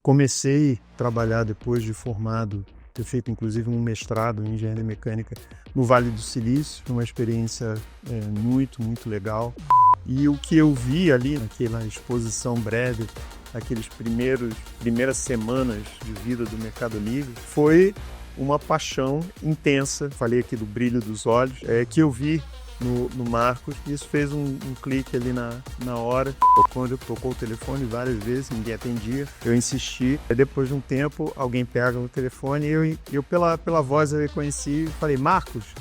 Comecei a trabalhar depois de formado, ter feito inclusive um mestrado em engenharia mecânica no Vale do Silício, uma experiência muito legal. E o que eu vi ali naquela exposição breve, aqueles primeiras semanas de vida do Mercado Livre, foi uma paixão intensa, falei aqui do brilho dos olhos, que eu vi no Marcos. Isso fez um clique ali na hora. Quando tocou o telefone várias vezes, ninguém atendia, eu insisti. Depois de um tempo, alguém pega o telefone e eu pela voz eu reconheci e falei: Marcos,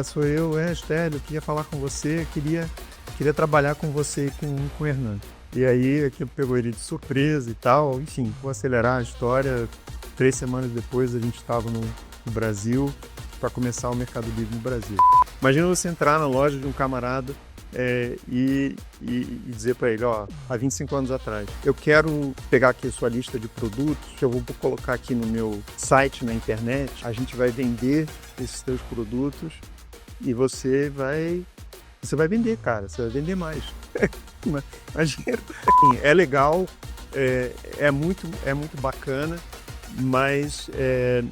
sou eu, Estélio, queria falar com você, queria trabalhar com você e com o Hernando. E aí aquilo pegou ele de surpresa e tal. Enfim, vou acelerar a história. 3 semanas depois a gente estava no Brasil para começar o Mercado Livre no Brasil. Imagina você entrar na loja de um camarada e dizer para ele: ó, há 25 anos atrás, eu quero pegar aqui a sua lista de produtos, eu vou colocar aqui no meu site na internet, a gente vai vender esses teus produtos e você vai vender, cara, você vai vender mais. Imagina, é legal, é muito bacana, mas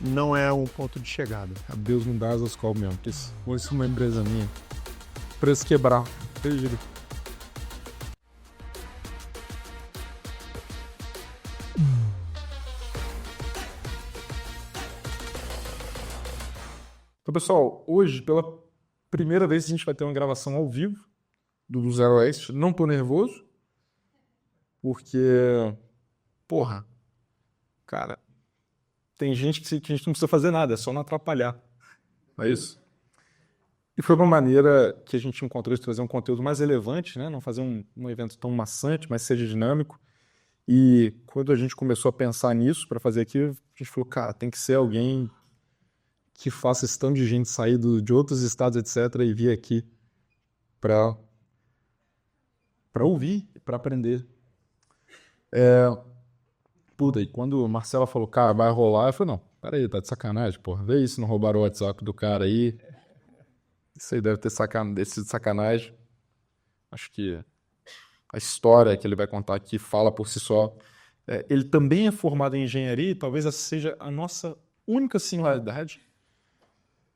não é um ponto de chegada. A Deus me dá asas qual mesmo, porque se fosse uma empresa minha, preço quebrar, perdido. Então, pessoal, hoje, pela primeira vez, a gente vai ter uma gravação ao vivo do Zero Waste. Não tô nervoso, porque, porra, cara, tem gente que a gente não precisa fazer nada, é só não atrapalhar. Não é isso? E foi uma maneira que a gente encontrou de trazer um conteúdo mais relevante, né? Não fazer um evento tão maçante, mas seja dinâmico. E quando a gente começou a pensar nisso para fazer aqui, a gente falou: cara, tem que ser alguém que faça esse tanto de gente sair de outros estados, etc., e vir aqui para ouvir, para aprender. Puta, e quando a Marcela falou: cara, vai rolar, eu falei: não, peraí, tá de sacanagem, porra. Vê aí se não roubaram o WhatsApp do cara aí. Isso aí deve ter sido de sacanagem. Acho que a história que ele vai contar aqui fala por si só. Ele também é formado em engenharia e talvez essa seja a nossa única similaridade.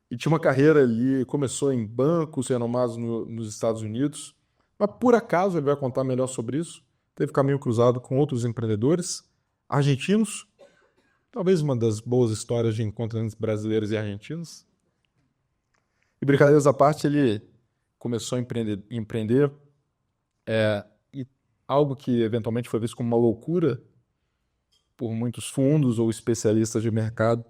E tinha uma carreira ali, começou em bancos renomados nos Estados Unidos. Mas por acaso ele vai contar melhor sobre isso. Teve caminho cruzado com outros empreendedores argentinos. Talvez uma das boas histórias de encontro entre brasileiros e argentinos. E brincadeiras à parte, ele começou a empreender e algo que eventualmente foi visto como uma loucura por muitos fundos ou especialistas de mercado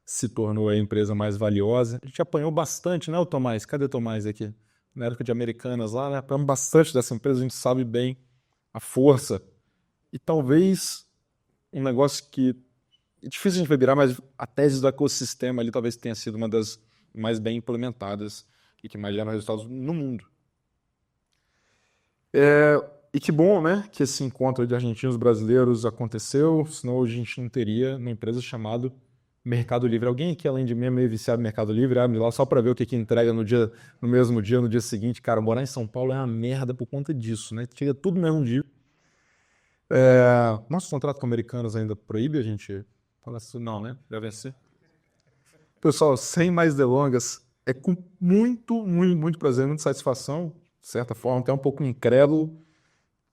se tornou a empresa mais valiosa. A gente apanhou bastante, né, o Tomás? Cadê o Tomás aqui? Na época de Americanas lá, né? Apanhamos bastante dessa empresa, a gente sabe bem a força. E talvez um negócio que é difícil a gente vai virar, mas a tese do ecossistema ali talvez tenha sido uma das mais bem implementadas e que mais geram resultados no mundo. E que bom, né, que esse encontro de argentinos brasileiros aconteceu, senão hoje a gente não teria uma empresa chamada Mercado Livre. Alguém aqui, além de mim, é meio viciado no Mercado Livre, abre lá só para ver o que entrega no mesmo dia, no dia seguinte. Cara, morar em São Paulo é uma merda por conta disso, né? Chega tudo no mesmo dia. Nosso contrato com americanos ainda proíbe a gente falar isso? Não, né? Já vencer. Pessoal, sem mais delongas, é com muito prazer, muita satisfação, de certa forma, até um pouco incrédulo,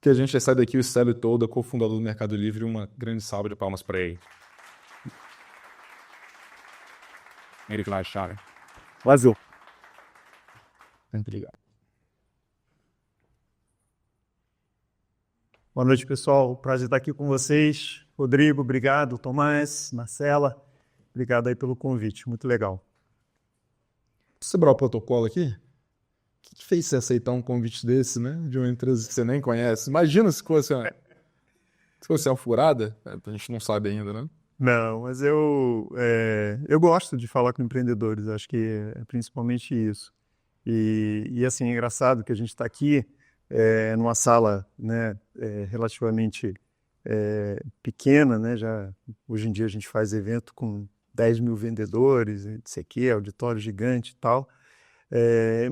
que a gente já sai daqui, o Estélio Toda, cofundador do Mercado Livre, uma grande salva de palmas para ele. Eric Lachara. Vazio. Muito obrigado. Boa noite, pessoal. Prazer estar aqui com vocês. Rodrigo, obrigado. Tomás, Marcela, obrigado aí pelo convite. Muito legal. Você quebrar o protocolo aqui? O que fez você aceitar um convite desse, né? De uma empresa que você nem conhece? Imagina se fosse uma furada. A gente não sabe ainda, né? Não, mas eu gosto de falar com empreendedores. Acho que é principalmente isso. E assim, é engraçado que a gente está aqui numa sala, né, relativamente pequena, né? Hoje em dia a gente faz evento com 10 mil vendedores, não sei o quê, auditório gigante e tal.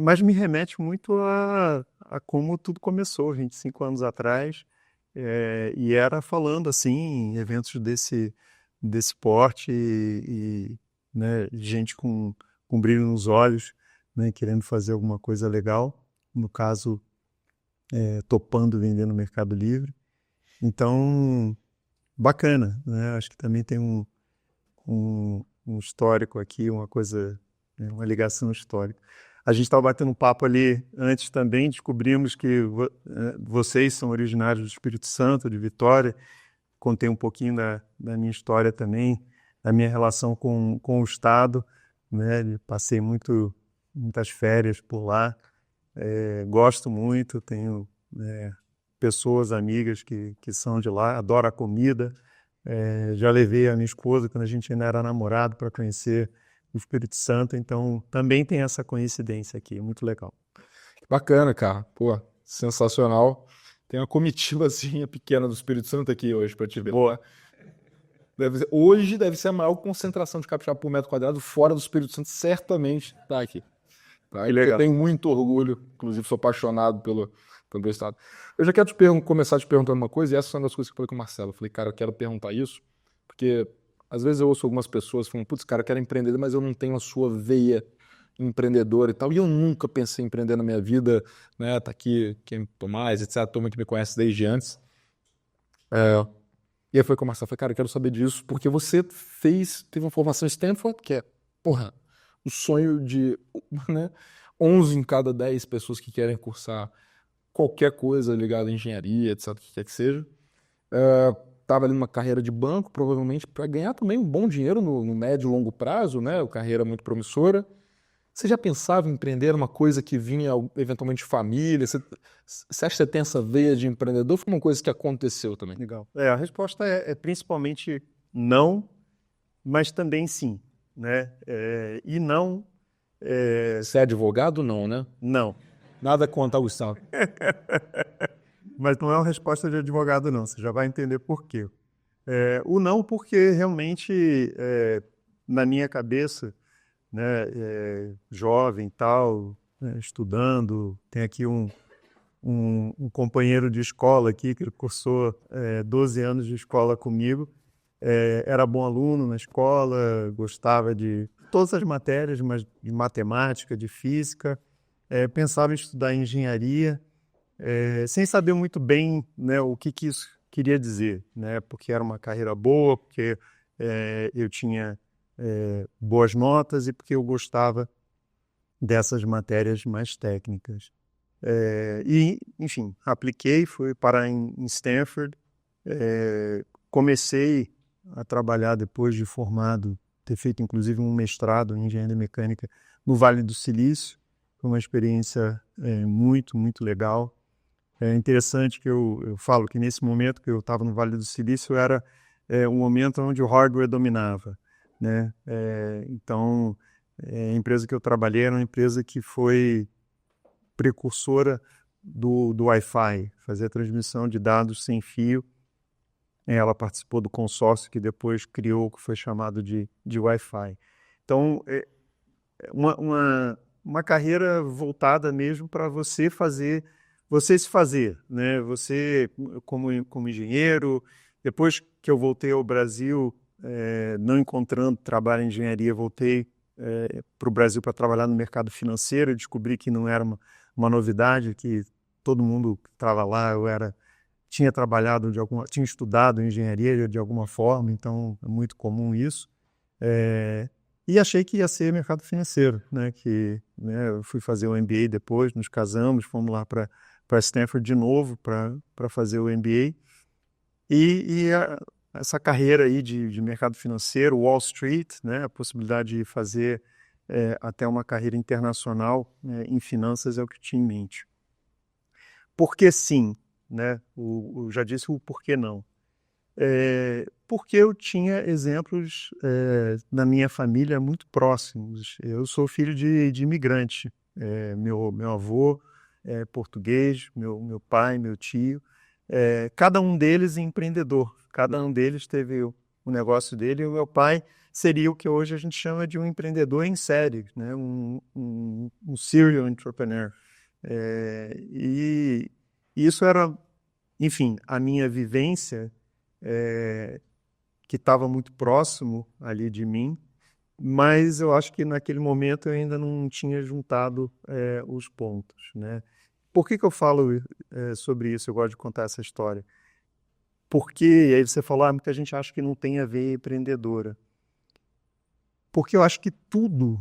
Mas me remete muito a como tudo começou 25 anos atrás, E era falando assim em eventos desse porte né, gente com brilho nos olhos, né, querendo fazer alguma coisa legal, no caso, topando vender no Mercado Livre. Então, bacana, né? Acho que também tem um histórico aqui, uma coisa, né, uma ligação histórica. A gente estava batendo um papo ali antes também, descobrimos que vocês são originários do Espírito Santo, de Vitória. Contei um pouquinho da minha história também, da minha relação com o Estado, né? Passei muitas férias por lá, gosto muito, tenho pessoas, amigas que são de lá, adoro a comida. Já levei a minha esposa, quando a gente ainda era namorado, para conhecer o Espírito Santo, então também tem essa coincidência aqui, muito legal. Bacana, cara. Pô, sensacional. Tem uma comitivazinha pequena do Espírito Santo aqui hoje pra te ver. Boa. Hoje deve ser a maior concentração de capixaba por metro quadrado fora do Espírito Santo, certamente tá aqui. Tá? Que Porque eu legal. tenho muito orgulho, inclusive sou apaixonado pelo meu estado. Eu já quero começar te perguntando uma coisa, e essa é uma das coisas que eu falei com o Marcelo. Eu falei, cara, eu quero perguntar isso, porque às vezes eu ouço algumas pessoas falando, putz, cara, eu quero empreender, mas eu não tenho a sua veia empreendedora e tal, e eu nunca pensei em empreender na minha vida, né? Tá aqui quem Tomás, etc., a turma que me conhece desde antes. E aí foi com o Marcelo, eu falei, cara, eu quero saber disso, porque você teve uma formação em Stanford, que é, porra, o sonho de, né, 11 em cada 10 pessoas que querem cursar qualquer coisa ligada à engenharia, etc., o que quer que seja. Tava ali numa carreira de banco, provavelmente para ganhar também um bom dinheiro no médio e longo prazo, né, uma carreira muito promissora. Você já pensava em empreender uma coisa que vinha eventualmente de família? Você acha que você tem essa veia de empreendedor? Foi uma coisa que aconteceu também? Legal. A resposta é principalmente não, mas também sim, né? E não, Você é advogado? Não, né? não. Nada contra o Gustavo. Mas não é uma resposta de advogado, não. Você já vai entender por quê. O não, porque realmente, na minha cabeça, né, jovem e tal, né, estudando, tem aqui um companheiro de escola aqui, que ele cursou 12 anos de escola comigo, era bom aluno na escola, gostava de todas as matérias, mas de matemática, de física, pensava em estudar engenharia, sem saber muito bem, né, o que isso queria dizer, né, porque era uma carreira boa, porque eu tinha boas notas e porque eu gostava dessas matérias mais técnicas. Enfim, apliquei, fui parar em Stanford, comecei a trabalhar depois de formado, ter feito inclusive um mestrado em engenharia mecânica no Vale do Silício. Foi uma experiência muito, muito legal. É interessante que eu falo que nesse momento que eu estava no Vale do Silício era um momento onde o hardware dominava, né? Então, a empresa que eu trabalhei era uma empresa que foi precursora do Wi-Fi, fazia transmissão de dados sem fio. Ela participou do consórcio que depois criou o que foi chamado de Wi-Fi. Então, uma carreira voltada mesmo para você se fazer, né? Você como engenheiro, depois que eu voltei ao Brasil, não encontrando trabalho em engenharia, voltei para o Brasil para trabalhar no mercado financeiro e descobri que não era uma novidade, que todo mundo que estava lá tinha trabalhado tinha estudado engenharia de alguma forma, então é muito comum isso. E achei que ia ser mercado financeiro, né? Né, eu fui fazer o MBA depois, nos casamos, fomos lá para Stanford de novo para fazer o MBA. Essa carreira aí de mercado financeiro, Wall Street, né? A possibilidade de fazer até uma carreira internacional, né, em finanças é o que tinha em mente. Por que sim? Né? Eu já disse o porquê não. Porque eu tinha exemplos na minha família muito próximos. Eu sou filho de imigrante. Meu avô é português, meu pai, meu tio. Cada um deles empreendedor. Cada um deles teve o negócio dele. E o meu pai seria o que hoje a gente chama de um empreendedor em série, né? Um serial entrepreneur. E isso era enfim, a minha vivência, que estava muito próximo ali de mim, mas eu acho que naquele momento eu ainda não tinha juntado os pontos, né? Por que eu falo sobre isso? Eu gosto de contar essa história. Porque, aí você falou, muita gente acha que não tem a ver empreendedora. Porque eu acho que tudo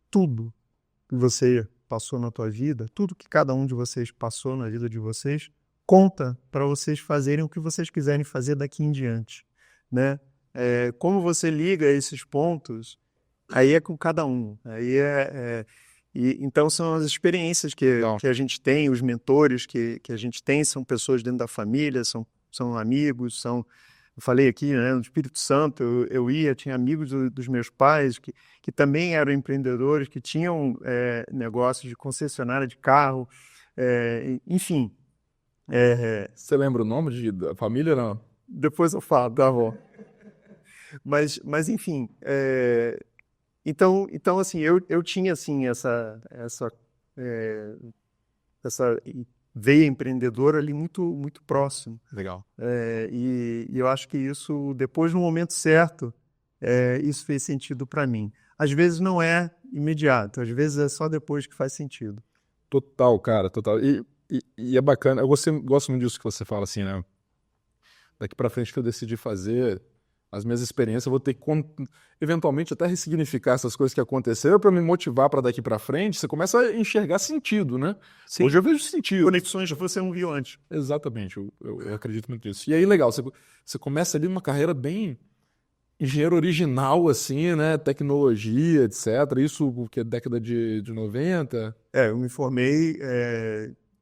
que você passou na tua vida, tudo que cada um de vocês passou na vida de vocês, conta para vocês fazerem o que vocês quiserem fazer daqui em diante, né? Como você liga esses pontos, aí é com cada um. Então são as experiências que a gente tem, os mentores que a gente tem, são pessoas dentro da família, são amigos, eu falei aqui, né, no Espírito Santo, eu tinha amigos dos meus pais que também eram empreendedores, que tinham negócios de concessionária de carro, enfim. Você lembra o nome da família, não? Depois eu falo, tá bom. Mas enfim, então assim, eu tinha assim essa veia empreendedora ali muito próximo. Legal. E eu acho que isso, depois, no momento certo, isso fez sentido para mim. Às vezes não é imediato, às vezes é só depois que faz sentido. Total, cara, total. E é bacana, gosto muito disso que você fala, assim, né? Daqui pra frente que eu decidi fazer as minhas experiências, eu vou ter que, eventualmente, até ressignificar essas coisas que aconteceram para me motivar para daqui pra frente. Você começa a enxergar sentido, né? Sim. Hoje eu vejo sentido. Conexões que você não viu antes. Exatamente, eu acredito muito nisso. E aí, legal, você começa ali numa carreira bem engenheiro original, assim, né? Tecnologia, etc. Isso que é década de 90. Eu me formei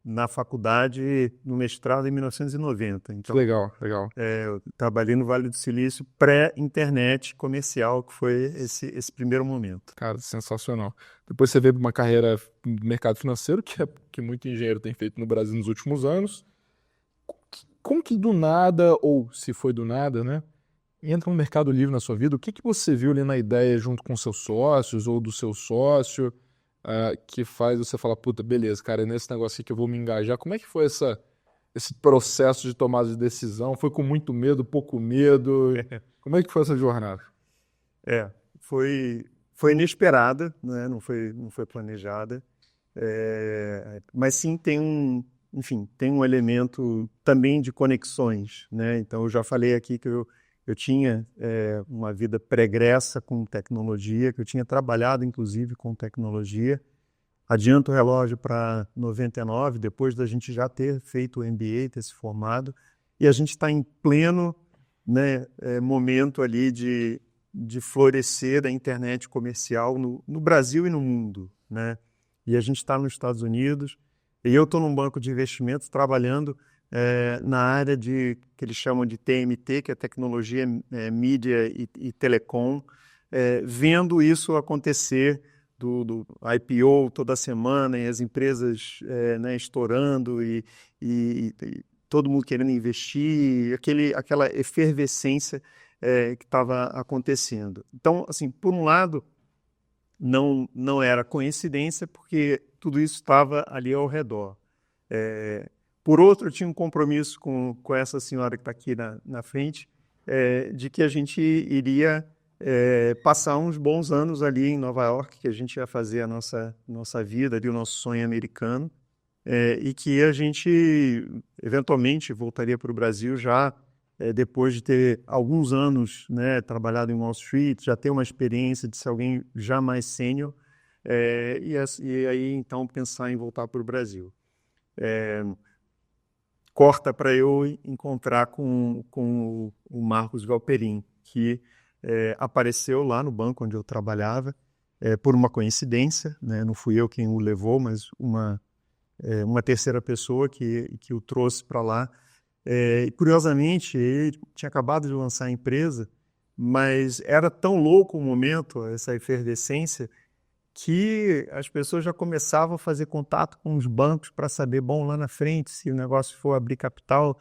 na faculdade, no mestrado em 1990. Então, Legal. eu trabalhei no Vale do Silício pré-internet comercial, que foi esse primeiro momento. Cara, sensacional. Depois você veio para uma carreira no mercado financeiro, que muito engenheiro tem feito no Brasil nos últimos anos. Como que do nada, ou se foi do nada, né? Entra no Mercado Livre na sua vida, o que você viu ali na ideia junto com seus sócios ou do seu sócio que faz você falar, puta, beleza, cara, é nesse negócio aqui que eu vou me engajar. Como é que foi esse processo de tomada de decisão? Foi com muito medo, pouco medo? Como é que foi essa jornada? Foi inesperada, né? Não foi planejada, mas sim tem um elemento também de conexões, né? Então eu já falei aqui que eu tinha uma vida pregressa com tecnologia, que eu tinha trabalhado inclusive com tecnologia. Adianto o relógio para 99, depois da gente já ter feito o MBA, ter se formado, e a gente está em pleno, né, momento ali de florescer da internet comercial no Brasil e no mundo, né? E a gente está nos Estados Unidos, e eu estou num banco de investimentos trabalhando na área que eles chamam de TMT, que é tecnologia, mídia e telecom, vendo isso acontecer do IPO toda semana e as empresas né, estourando e todo mundo querendo investir, aquela efervescência que estava acontecendo. Então, assim, por um lado, não era coincidência, porque tudo isso estava ali ao redor. Por outro, eu tinha um compromisso com essa senhora que está aqui na frente, de que a gente iria passar uns bons anos ali em Nova York, que a gente ia fazer a nossa vida, ali, o nosso sonho americano, e que a gente eventualmente voltaria para o Brasil já depois de ter alguns anos, né, trabalhado em Wall Street, já ter uma experiência de ser alguém já mais sênior, e aí então pensar em voltar para o Brasil. Corta para eu encontrar com o Marcos Galperin, que apareceu lá no banco onde eu trabalhava, por uma coincidência, né? Não fui eu quem o levou, mas uma terceira pessoa que o trouxe para lá. E, curiosamente, ele tinha acabado de lançar a empresa, mas era tão louco o momento, essa efervescência, que as pessoas já começavam a fazer contato com os bancos para saber, bom, lá na frente, se o negócio for abrir capital,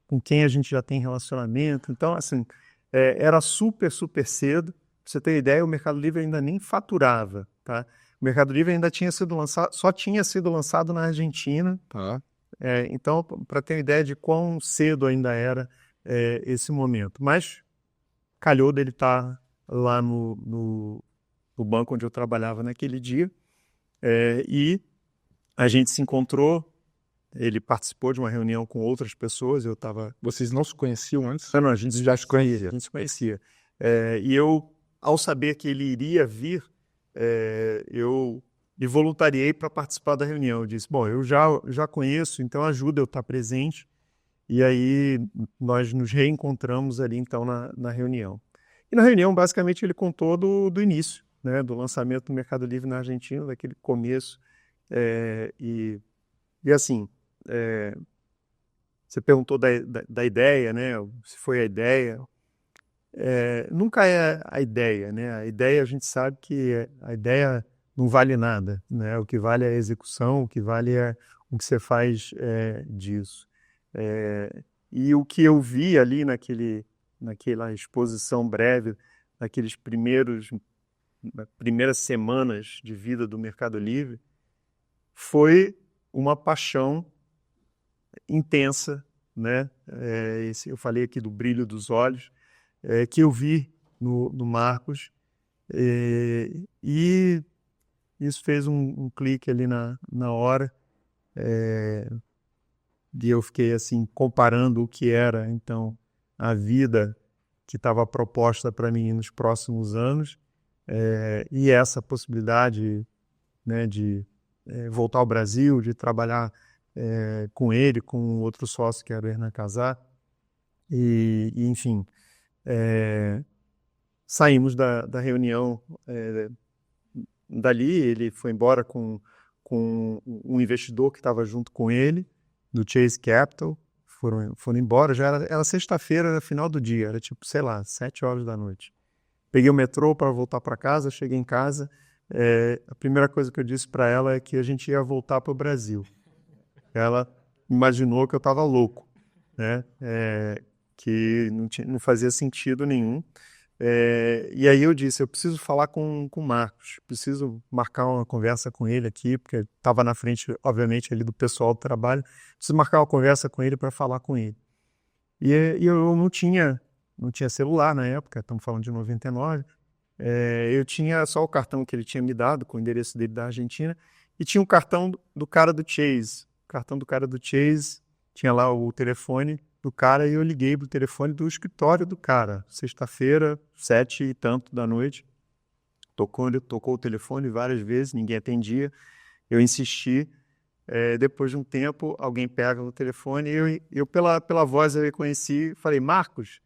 com quem a gente já tem relacionamento. Então, assim, era super cedo. Pra você ter ideia, o Mercado Livre ainda nem faturava, tá? O Mercado Livre ainda tinha sido lançado, só tinha sido lançado na Argentina. Tá. Então, para ter uma ideia de quão cedo ainda era esse momento. Mas calhou dele estar lá no banco onde eu trabalhava naquele dia, e a gente se encontrou. Ele participou de uma reunião com outras pessoas, eu estava... Vocês não se conheciam antes? Não, a gente já se conhecia. A gente se conhecia. E eu, ao saber que ele iria vir, eu me voluntariei para participar da reunião. Eu disse, bom, eu já conheço, então ajuda eu estar presente. E aí nós nos reencontramos ali, então, na reunião. E na reunião, basicamente, ele contou do início, né, do lançamento do Mercado Livre na Argentina, daquele começo. E assim, você perguntou da ideia, né, se foi a ideia. Nunca é a ideia, né? A ideia, a gente sabe que a ideia não vale nada, né? O que vale é a execução, o que vale é o que você faz disso. E o que eu vi ali naquela exposição breve, primeiras semanas de vida do Mercado Livre, foi uma paixão intensa, né? Eu falei aqui do brilho dos olhos, que eu vi no Marcos, e isso fez um clique ali na hora, e eu fiquei assim comparando o que era então a vida que estava proposta para mim nos próximos anos, e essa possibilidade, né, de voltar ao Brasil, de trabalhar com ele, com outro sócio que era o Hernan Casar, e enfim, saímos da reunião dali. Ele foi embora com um investidor que estava junto com ele, do Chase Capital. Foram embora, já era sexta-feira, era final do dia, era tipo, sei lá, 7 horas da noite. Peguei o metrô para voltar para casa, cheguei em casa, a primeira coisa que eu disse para ela é que a gente ia voltar para o Brasil. Ela imaginou que eu estava louco, né? Que não fazia sentido nenhum. E aí eu disse, eu preciso falar com o Marcos, preciso marcar uma conversa com ele aqui, porque estava na frente, obviamente, ali do pessoal do trabalho, preciso marcar uma conversa com ele para falar com ele. E eu não tinha celular na época, estamos falando de 99, eu tinha só o cartão que ele tinha me dado, com o endereço dele da Argentina, e tinha um cartão do cara do Chase. O cartão do cara do Chase tinha lá o telefone do cara, e eu liguei pro telefone do escritório do cara, sexta-feira, 7 e tanto da noite. Tocou o telefone várias vezes, ninguém atendia. Eu insisti. Depois de um tempo, alguém pega no telefone, e eu pela voz eu reconheci, falei, Marcos,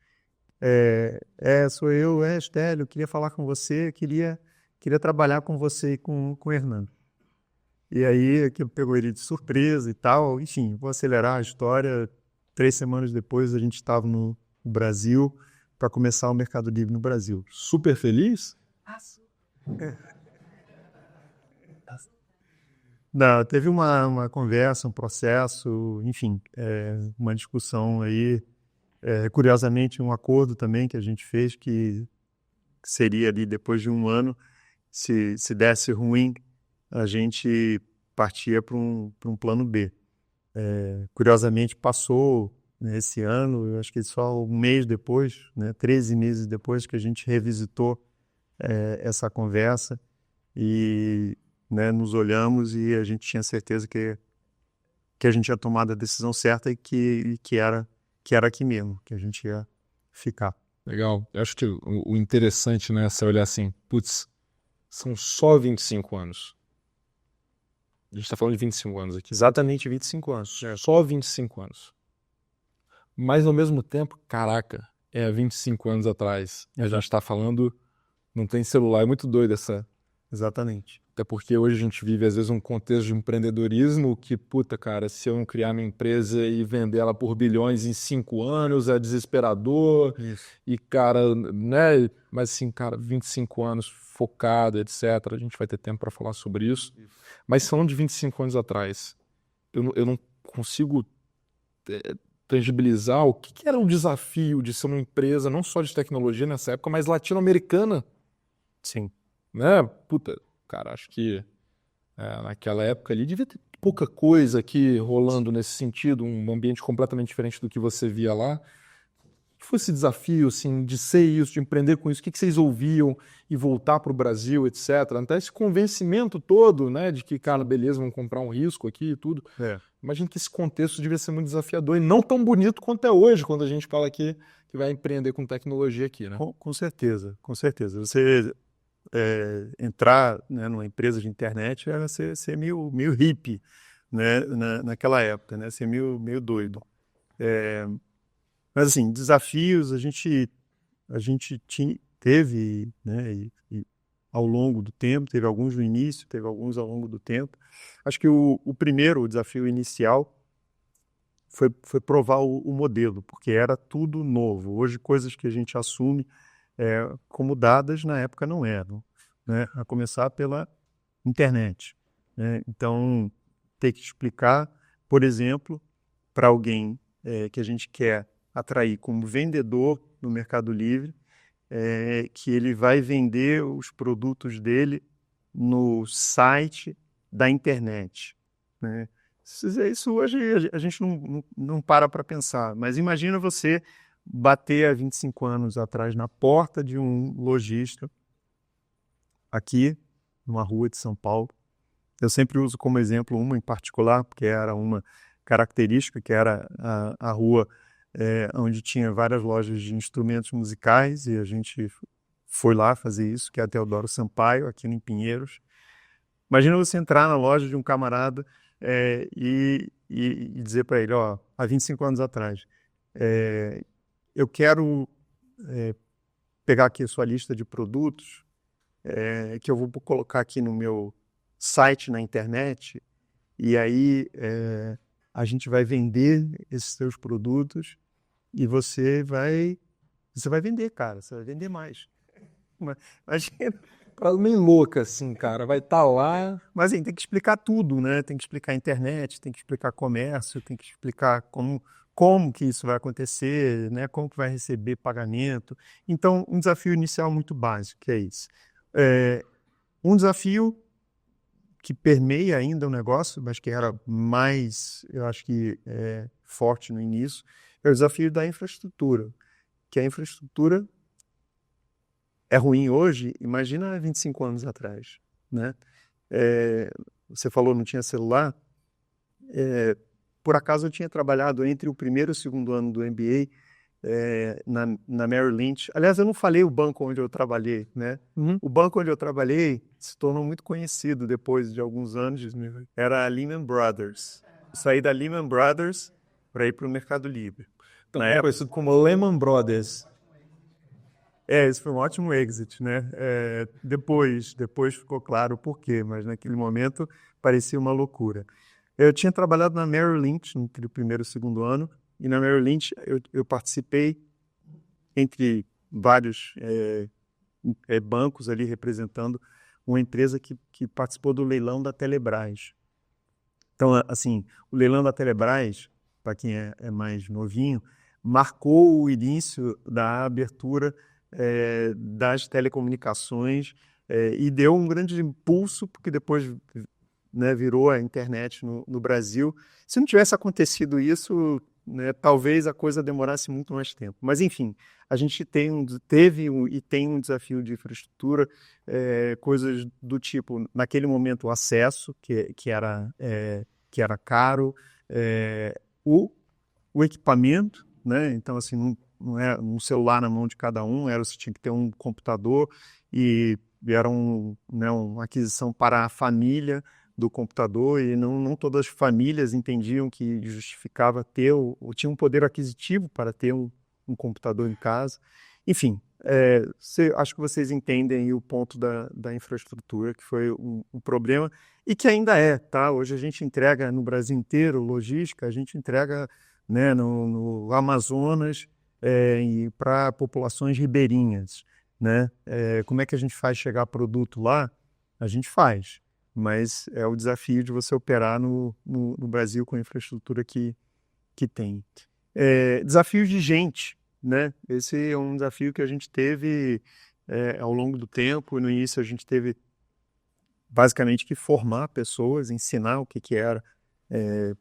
sou eu, Estélio, queria falar com você, queria trabalhar com você e com o Hernando. E aí aquilo pegou ele de surpresa e tal. Enfim, vou acelerar a história. 3 semanas depois a gente estava no Brasil para começar o Mercado Livre no Brasil. Super feliz? Não, teve uma conversa, um processo, enfim, uma discussão aí. Curiosamente, um acordo também que a gente fez, que seria ali depois de um ano, se desse ruim, a gente partia para um plano B. Curiosamente, passou esse ano, eu acho que só um mês depois, né, 13 meses depois, que a gente revisitou essa conversa e, né, nos olhamos, e a gente tinha certeza que a gente tinha tomado a decisão certa e que era aqui mesmo, que a gente ia ficar. Legal. Eu acho que o interessante, né, é você olhar assim, putz, são só 25 anos. A gente está falando de 25 anos aqui. Exatamente 25 anos. Só 25 anos. Mas, ao mesmo tempo, caraca, 25 anos atrás. A gente está falando, não tem celular. É muito doido essa... Exatamente. Até porque hoje a gente vive, às vezes, um contexto de empreendedorismo que, puta, cara, se eu não criar minha empresa e vender ela por bilhões em 5 anos, é desesperador. Isso. E, cara, né? Mas, assim, cara, 25 anos focado, etc. A gente vai ter tempo para falar sobre isso. Mas, falando de 25 anos atrás, eu não consigo tangibilizar o que era um desafio de ser uma empresa, não só de tecnologia nessa época, mas latino-americana. Sim. Né? Puta, cara, acho que naquela época ali. Devia ter pouca coisa aqui rolando nesse sentido, um ambiente completamente diferente do que você via lá. Que foi esse desafio, assim, de ser isso, de empreender com isso? O que vocês ouviam e voltar para o Brasil, etc. Até esse convencimento todo, né, de que, cara, beleza, vamos comprar um risco aqui e tudo. Imagino que esse contexto devia ser muito desafiador e não tão bonito quanto é hoje, quando a gente fala que vai empreender com tecnologia aqui, né? Com certeza, com certeza. Você entrar, né, numa empresa de internet era ser meio hippie, né, naquela época, né, ser meio doido. Mas assim, desafios a gente teve, né, e ao longo do tempo, teve alguns no início, teve alguns ao longo do tempo. Acho que o primeiro, o desafio inicial, foi provar o modelo, porque era tudo novo. Hoje, coisas que a gente assume como dadas, na época não eram, né? A começar pela internet, né? Então, ter que explicar, por exemplo, para alguém que a gente quer atrair como vendedor no Mercado Livre, que ele vai vender os produtos dele no site da internet, né? Isso hoje a gente não para pensar, mas imagina você bater há 25 anos atrás na porta de um lojista aqui, numa rua de São Paulo. Eu sempre uso como exemplo uma em particular, porque era uma característica, que era a rua onde tinha várias lojas de instrumentos musicais, e a gente foi lá fazer isso, que é a Teodoro Sampaio, aqui em Pinheiros. Imagina você entrar na loja de um camarada e dizer para ele, ó, há 25 anos atrás, eu quero pegar aqui a sua lista de produtos, que eu vou colocar aqui no meu site na internet, e aí a gente vai vender esses seus produtos e você vai vender, cara, você vai vender mais. Imagina. Meio louca, assim, cara. Vai estar lá. Mas assim, tem que explicar tudo, né? Tem que explicar a internet, tem que explicar comércio, tem que explicar como que isso vai acontecer, né? Como que vai receber pagamento. Então, um desafio inicial muito básico, que é isso. Um desafio que permeia ainda o negócio, mas que era mais, eu acho que forte no início, é o desafio da infraestrutura. Que a infraestrutura é ruim hoje, imagina 25 anos atrás, né? Você falou não tinha celular. Por acaso eu tinha trabalhado entre o primeiro e o segundo ano do MBA na Merrill Lynch. Aliás, eu não falei o banco onde eu trabalhei, né? O banco onde eu trabalhei se tornou muito conhecido depois de alguns anos. Era a Lehman Brothers. Saí da Lehman Brothers para ir para o Mercado Livre. Então, é conhecido como Lehman Brothers. Esse foi um ótimo exit, né? Depois ficou claro o porquê, mas naquele momento parecia uma loucura. Eu tinha trabalhado na Merrill Lynch entre o primeiro e o segundo ano, e na Merrill Lynch eu participei, entre vários bancos ali representando uma empresa que participou do leilão da Telebrás. Então, assim, o leilão da Telebrás, para quem é mais novinho, marcou o início da abertura das telecomunicações e deu um grande impulso, porque depois, né, virou a internet no Brasil. Se não tivesse acontecido isso, né, talvez a coisa demorasse muito mais tempo. Mas, enfim, a gente teve e tem um desafio de infraestrutura, coisas do tipo, naquele momento, o acesso, que era caro, o equipamento, né? Então, assim, não era um celular na mão de cada um, você tinha que ter um computador e era uma aquisição para a família do computador, e não todas as famílias entendiam que justificava ter ou tinha um poder aquisitivo para ter um computador em casa. Enfim, acho que vocês entendem aí o ponto da infraestrutura, que foi um problema e que ainda tá? Hoje a gente entrega no Brasil inteiro, logística, a gente entrega, né, no Amazonas e para populações ribeirinhas, né? Como é que a gente faz chegar produto lá? A gente faz, mas é o desafio de você operar no Brasil com a infraestrutura que tem. Desafios de gente, né? Esse é um desafio que a gente teve ao longo do tempo. No início a gente teve basicamente que formar pessoas, ensinar o que era,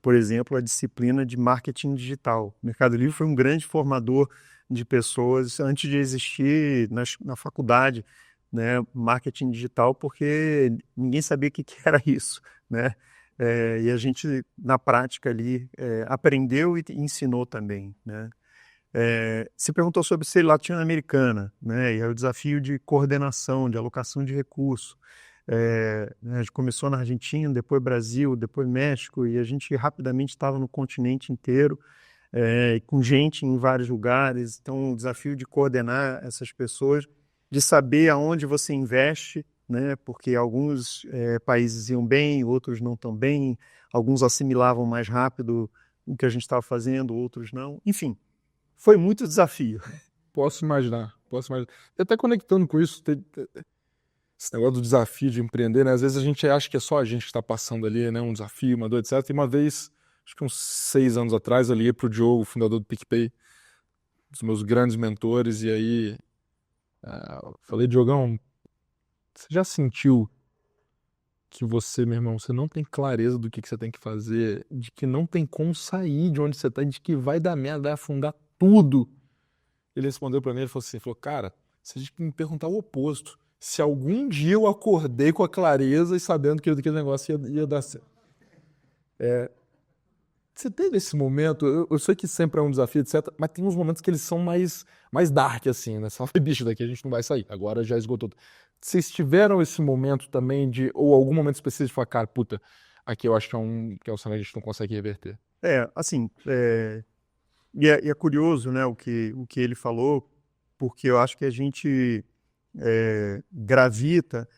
por exemplo, a disciplina de marketing digital. O Mercado Livre foi um grande formador de pessoas antes de existir na faculdade, né, marketing digital, porque ninguém sabia o que era isso, né? E a gente, na prática ali, aprendeu e ensinou também, né? Se perguntou sobre ser latino-americana, né? E é o desafio de coordenação, de alocação de recursos. Né, a gente começou na Argentina, depois Brasil, depois México, e a gente rapidamente estava no continente inteiro, com gente em vários lugares. Então, o desafio de coordenar essas pessoas, de saber aonde você investe, né? Porque alguns países iam bem, outros não tão bem, alguns assimilavam mais rápido o que a gente estava fazendo, outros não. Enfim, foi muito desafio. Posso imaginar, posso imaginar. E até conectando com isso, esse negócio do desafio de empreender, né? Às vezes a gente acha que é só a gente que está passando ali, né? Um desafio, uma dor, etc. E uma vez, acho que uns 6 anos atrás, eu liguei pro Diogo, fundador do PicPay, um dos meus grandes mentores, e aí eu falei, Diogão, você já sentiu que você, meu irmão, você não tem clareza do que você tem que fazer, de que não tem como sair de onde você tá, de que vai dar merda, vai afundar tudo? Ele respondeu pra mim, ele falou assim, cara, você tem que me perguntar o oposto. Se algum dia eu acordei com a clareza e sabendo que aquele negócio ia dar certo. Você teve esse momento, eu sei que sempre é um desafio, etc, mas tem uns momentos que eles são mais dark, assim, né? Você fala, bicho, daqui a gente não vai sair, agora já esgotou. Vocês tiveram esse momento também ou algum momento específico de falar, cara, puta, aqui eu acho que é um cenário que a gente não consegue reverter. Assim, e é curioso, né, o que ele falou, porque eu acho que a gente gravita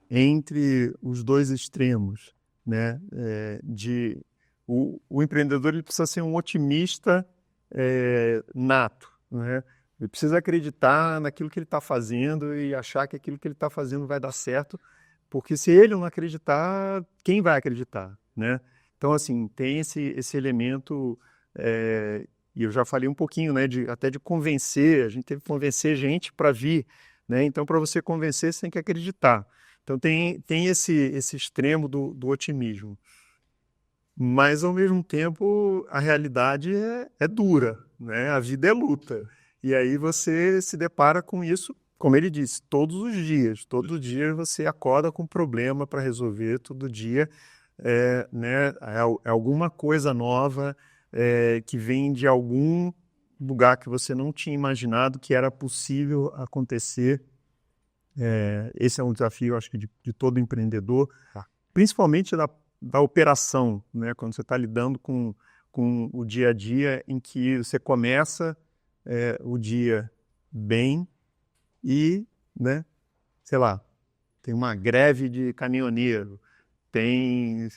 entre os dois extremos, né? O empreendedor ele precisa ser um otimista nato, né? Ele precisa acreditar naquilo que ele está fazendo e achar que aquilo que ele está fazendo vai dar certo, porque se ele não acreditar, quem vai acreditar, né? Então, assim, tem esse elemento, e eu já falei um pouquinho, né, até de convencer, a gente teve que convencer gente para vir, né? Então, para você convencer, você tem que acreditar. Então, tem esse extremo do otimismo. Mas, ao mesmo tempo, a realidade é dura, né? A vida é luta. E aí você se depara com isso, como ele disse, todos os dias. Todo dia você acorda com um problema para resolver, todo dia né, é alguma coisa nova que vem de algum lugar que você não tinha imaginado que era possível acontecer. Esse é um desafio, acho que, de todo empreendedor, principalmente da operação, né? Quando você está lidando com o dia a dia em que você começa o dia bem e, né, sei lá, tem uma greve de caminhoneiro, tem,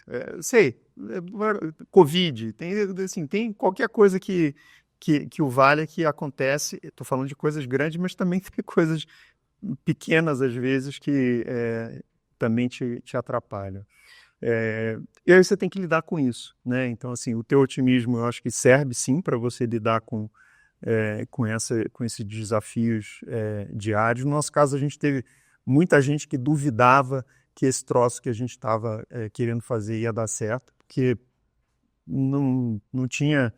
Covid, tem qualquer coisa que o vale que acontece. Estou falando de coisas grandes, mas também tem coisas pequenas às vezes que também te atrapalham. E aí você tem que lidar com isso, né? Então, assim, o teu otimismo eu acho que serve sim para você lidar com esses desafios diários. No nosso caso, a gente teve muita gente que duvidava que esse troço que a gente estava querendo fazer ia dar certo, porque não tinha,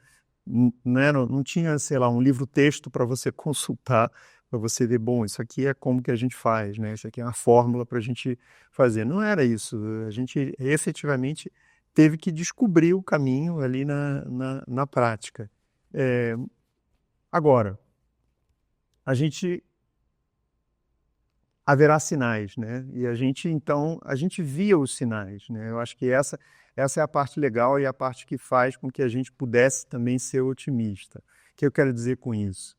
né, não tinha, sei lá, um livro-texto para você consultar, para você ver, bom, isso aqui é como que a gente faz, né? Isso aqui é uma fórmula para a gente fazer. Não era isso. A gente efetivamente teve que descobrir o caminho ali na prática. Agora, haverá sinais, né? E então, a gente via os sinais, né? Eu acho que essa é a parte legal e a parte que faz com que a gente pudesse também ser otimista. O que eu quero dizer com isso?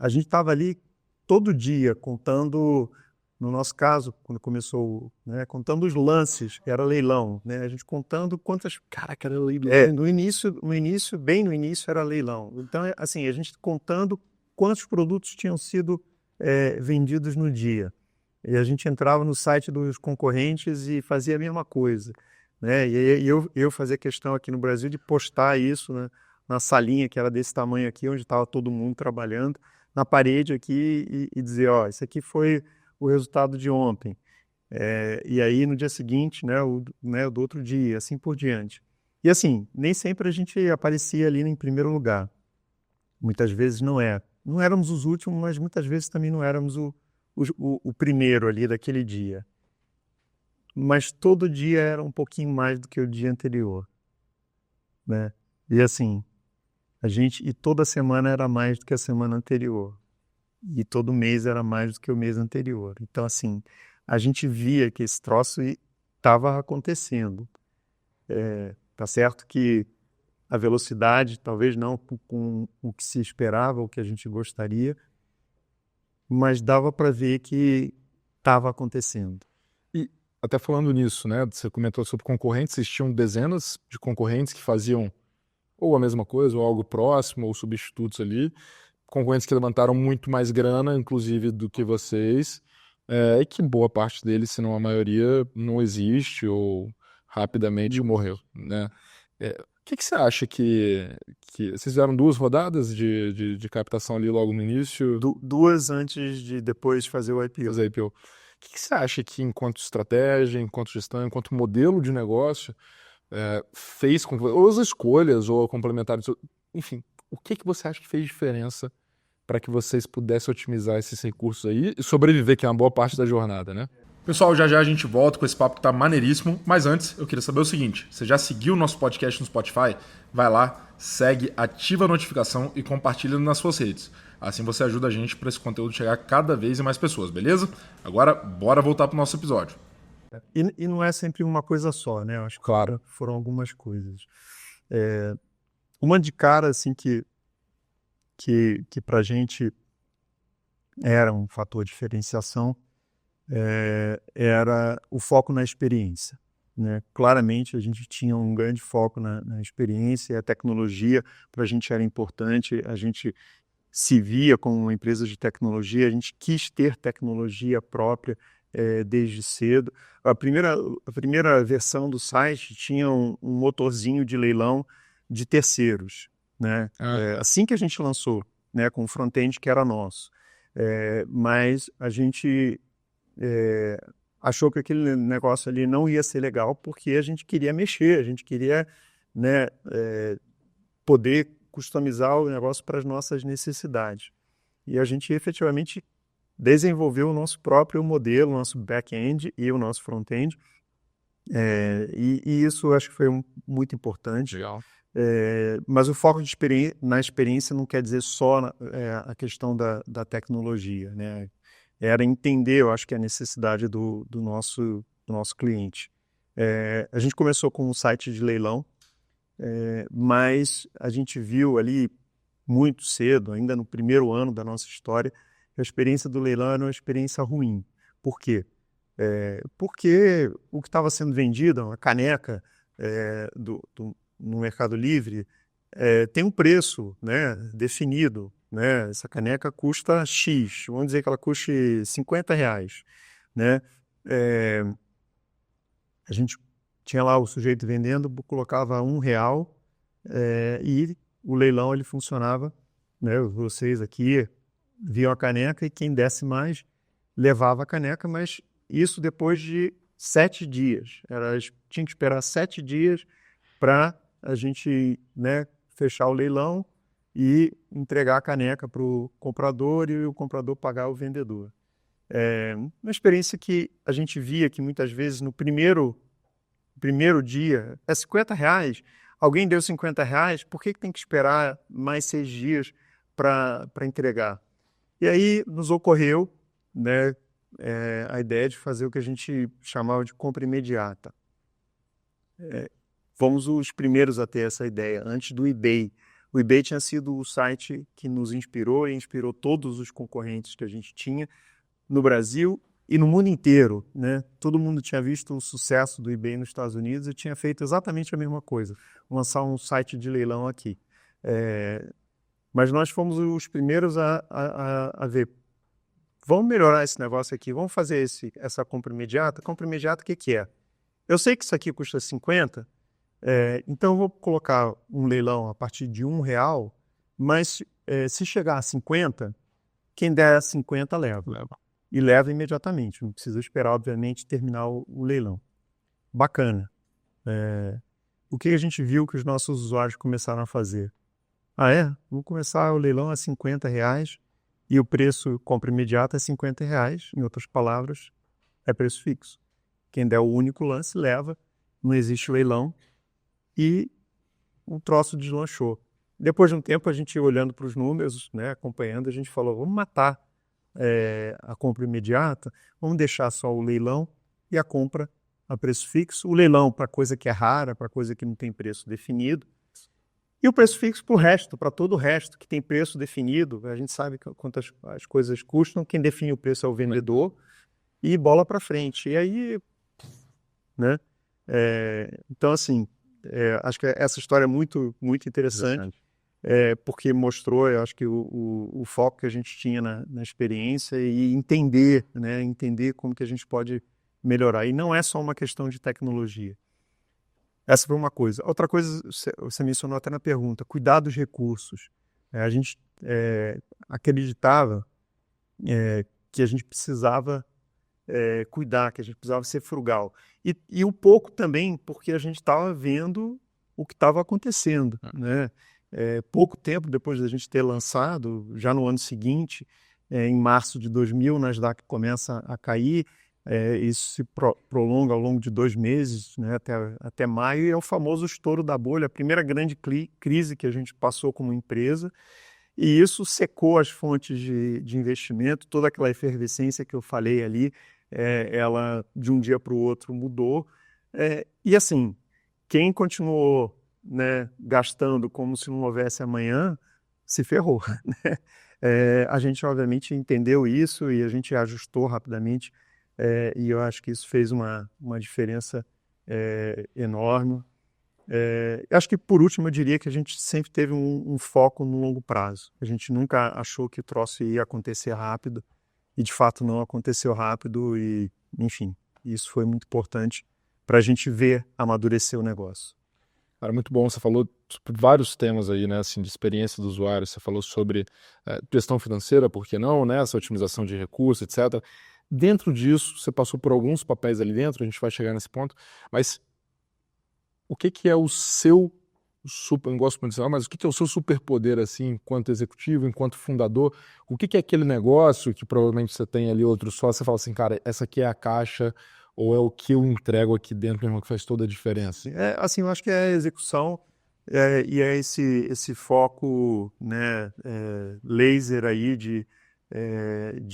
A gente estava ali todo dia contando, no nosso caso, quando começou, né, contando os lances, que era leilão, né? A gente contando quantas... Caraca, era leilão. Bem no início era leilão. Então, assim, a gente contando quantos produtos tinham sido vendidos no dia. E a gente entrava no site dos concorrentes e fazia a mesma coisa, né? E eu fazia questão aqui no Brasil de postar isso, né, na salinha que era desse tamanho aqui, onde estava todo mundo trabalhando, na parede aqui e dizer, ó, isso aqui foi o resultado de ontem. E aí no dia seguinte, né, do outro dia, assim por diante. E assim, nem sempre a gente aparecia ali em primeiro lugar. Muitas vezes não é. Não éramos os últimos, mas muitas vezes também não éramos o primeiro ali daquele dia. Mas todo dia era um pouquinho mais do que o dia anterior, né? E assim, e toda semana era mais do que a semana anterior. E todo mês era mais do que o mês anterior. Então, assim, a gente via que esse troço estava acontecendo. Tá certo que a velocidade, talvez não com o que se esperava, o que a gente gostaria, mas dava para ver que estava acontecendo. E até falando nisso, né? Você comentou sobre concorrentes, existiam dezenas de concorrentes que faziam ou a mesma coisa, ou algo próximo, ou substitutos ali. Concorrentes que levantaram muito mais grana, inclusive, do que vocês, e que boa parte deles, se não a maioria, não existe ou rapidamente morreu, né? O que você acha que... Vocês fizeram 2 rodadas de captação ali logo no início? Duas antes de depois fazer o IPO. Fazer IPO. O que você acha que, enquanto estratégia, enquanto gestão, enquanto modelo de negócio, fez com ou as escolhas ou complementares, enfim, o que você acha que fez diferença para que vocês pudessem otimizar esses recursos aí e sobreviver, que é uma boa parte da jornada, né? Pessoal, já já a gente volta com esse papo que tá maneiríssimo, mas antes eu queria saber o seguinte, você já seguiu o nosso podcast no Spotify? Vai lá, segue, ativa a notificação e compartilha nas suas redes. Assim você ajuda a gente para esse conteúdo chegar cada vez em mais pessoas, beleza? Agora, bora voltar pro nosso episódio. E não é sempre uma coisa só, né? Eu acho que Claro. foram algumas coisas. Uma de cara, assim, que para a gente era um fator de diferenciação, era o foco na experiência, né? Claramente a gente tinha um grande foco na experiência, e a tecnologia para a gente era importante, a gente se via como uma empresa de tecnologia, a gente quis ter tecnologia própria desde cedo. A primeira versão do site tinha um motorzinho de leilão de terceiros, né? Assim que a gente lançou, né, com o front-end que era nosso. Mas a gente achou que aquele negócio ali não ia ser legal porque a gente queria mexer, a gente queria, né, poder customizar o negócio para as nossas necessidades. E a gente efetivamente desenvolveu o nosso próprio modelo, o nosso back-end e o nosso front-end. E isso eu acho que foi muito importante. Legal. Mas o foco na experiência não quer dizer só a questão da tecnologia, né? Era entender, eu acho que a necessidade do nosso cliente. A gente começou com um site de leilão, mas a gente viu ali muito cedo, ainda no primeiro ano da nossa história, que a experiência do leilão era uma experiência ruim. Por quê? Porque o que estava sendo vendido, uma caneca no Mercado Livre, tem um preço, né, definido, né? Essa caneca custa X, vamos dizer que ela custe R$50, né? A gente tinha lá o sujeito vendendo, colocava R$1, e o leilão ele funcionava, né? Vocês aqui viam a caneca e quem desse mais levava a caneca, mas isso depois de 7 dias. Tinha que esperar 7 dias para a gente, né, fechar o leilão e entregar a caneca para o comprador e o comprador pagar o vendedor. Uma experiência que a gente via que muitas vezes no primeiro dia é R$50, alguém deu R$50, por que tem que esperar mais 6 dias para entregar? E aí nos ocorreu, né, a ideia de fazer o que a gente chamava de compra imediata. Fomos os primeiros a ter essa ideia, antes do eBay. O eBay tinha sido o site que nos inspirou e inspirou todos os concorrentes que a gente tinha no Brasil e no mundo inteiro, né? Todo mundo tinha visto o sucesso do eBay nos Estados Unidos e tinha feito exatamente a mesma coisa, lançar um site de leilão aqui. Mas nós fomos os primeiros a ver, vamos melhorar esse negócio aqui, vamos fazer essa compra imediata. Compra imediata, o que é? Eu sei que isso aqui custa 50, então eu vou colocar um leilão a partir de R$1, mas se chegar a 50, quem der 50 leva. e leva imediatamente. Não precisa esperar, obviamente, terminar o leilão. Bacana. O que a gente viu que os nossos usuários começaram a fazer? Vou começar o leilão a R$ 50 e o preço compra imediata é R$ 50. Em outras palavras, é preço fixo. Quem der o único lance leva, não existe leilão e o troço deslanchou. Depois de um tempo, a gente olhando para os números, né, acompanhando, a gente falou, vamos matar a compra imediata, vamos deixar só o leilão e a compra a preço fixo. O leilão para coisa que é rara, para coisa que não tem preço definido. E o preço fixo para o resto, para todo o resto que tem preço definido. A gente sabe quanto as coisas custam, quem define o preço é o vendedor e bola para frente. E aí, né? Então, assim, acho que essa história é muito, muito interessante. Porque mostrou, eu acho que o foco que a gente tinha na experiência e entender, né, entender como que a gente pode melhorar. E não é só uma questão de tecnologia. Essa foi uma coisa. Outra coisa, você mencionou até na pergunta, cuidar dos recursos. A gente acreditava que a gente precisava cuidar, que a gente precisava ser frugal. E um pouco também porque a gente estava vendo o que estava acontecendo, né? Pouco tempo depois da gente ter lançado, já no ano seguinte, em março de 2000, o Nasdaq começa a cair, isso se prolonga ao longo de 2 meses, né, até maio, e é o famoso estouro da bolha, a primeira grande crise que a gente passou como empresa, e isso secou as fontes de investimento, toda aquela efervescência que eu falei ali, ela de um dia para o outro mudou, e assim, quem continuou, né, gastando como se não houvesse amanhã, se ferrou. Né? A gente, obviamente, entendeu isso e a gente ajustou rapidamente e eu acho que isso fez uma diferença enorme. Acho que, por último, eu diria que a gente sempre teve um foco no longo prazo. A gente nunca achou que o troço ia acontecer rápido e, de fato, não aconteceu rápido e, enfim, isso foi muito importante para a gente ver amadurecer o negócio. Cara, muito bom. Você falou sobre vários temas aí, né, assim, de experiência do usuário. Você falou sobre gestão financeira, por que não, né, essa otimização de recursos, etc. Dentro disso, você passou por alguns papéis ali dentro, a gente vai chegar nesse ponto, mas o que é o seu super, não gosto muito de falar, mas o que é o seu superpoder, assim, enquanto executivo, enquanto fundador? O que é aquele negócio que provavelmente você tem ali outro só, você fala assim, cara, essa aqui é a caixa, ou é o que eu entrego aqui dentro, meu irmão, que faz toda a diferença? Assim, eu acho que é a execução e é esse foco, né, laser aí de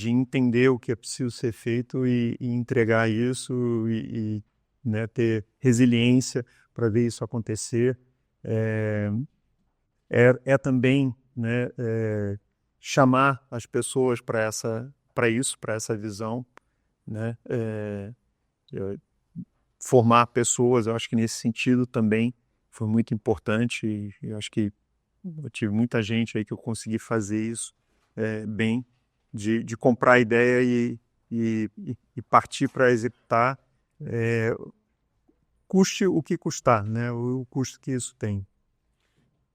entender o que é preciso ser feito e entregar isso né, ter resiliência para ver isso acontecer. Também, né, chamar as pessoas para essa visão, né, formar pessoas, eu acho que nesse sentido também foi muito importante e eu acho que eu tive muita gente aí que eu consegui fazer isso bem, de comprar a ideia e partir para executar, custe o que custar, né? O custo que isso tem.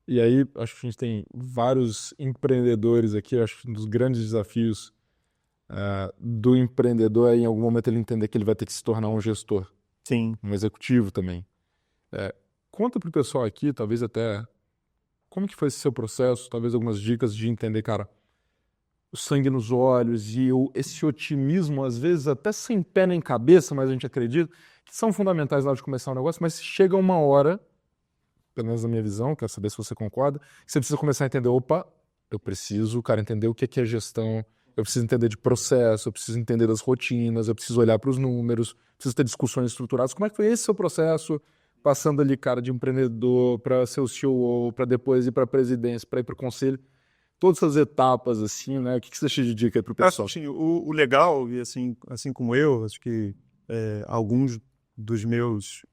E aí, acho que a gente tem vários empreendedores aqui, acho que um dos grandes desafios do empreendedor é em algum momento ele entender que ele vai ter que se tornar um gestor, Sim. um executivo também. Conta pro pessoal aqui, talvez até, como que foi esse seu processo, talvez algumas dicas de entender, cara, o sangue nos olhos e esse otimismo, às vezes até sem pé nem cabeça, mas a gente acredita, que são fundamentais na hora de começar um negócio, mas chega uma hora, pelo menos na minha visão, quero saber se você concorda, que você precisa começar a entender, opa, eu preciso, cara, entender o que é gestão, eu preciso entender de processo, eu preciso entender das rotinas, eu preciso olhar para os números, preciso ter discussões estruturadas. Como é que foi esse seu processo, passando ali, cara, de empreendedor para ser o CEO, para depois ir para a presidência, para ir para o conselho? Todas essas etapas, assim, né? O que você deixa de dica aí para o pessoal? Assim, o legal, e assim como eu, acho que alguns dos meus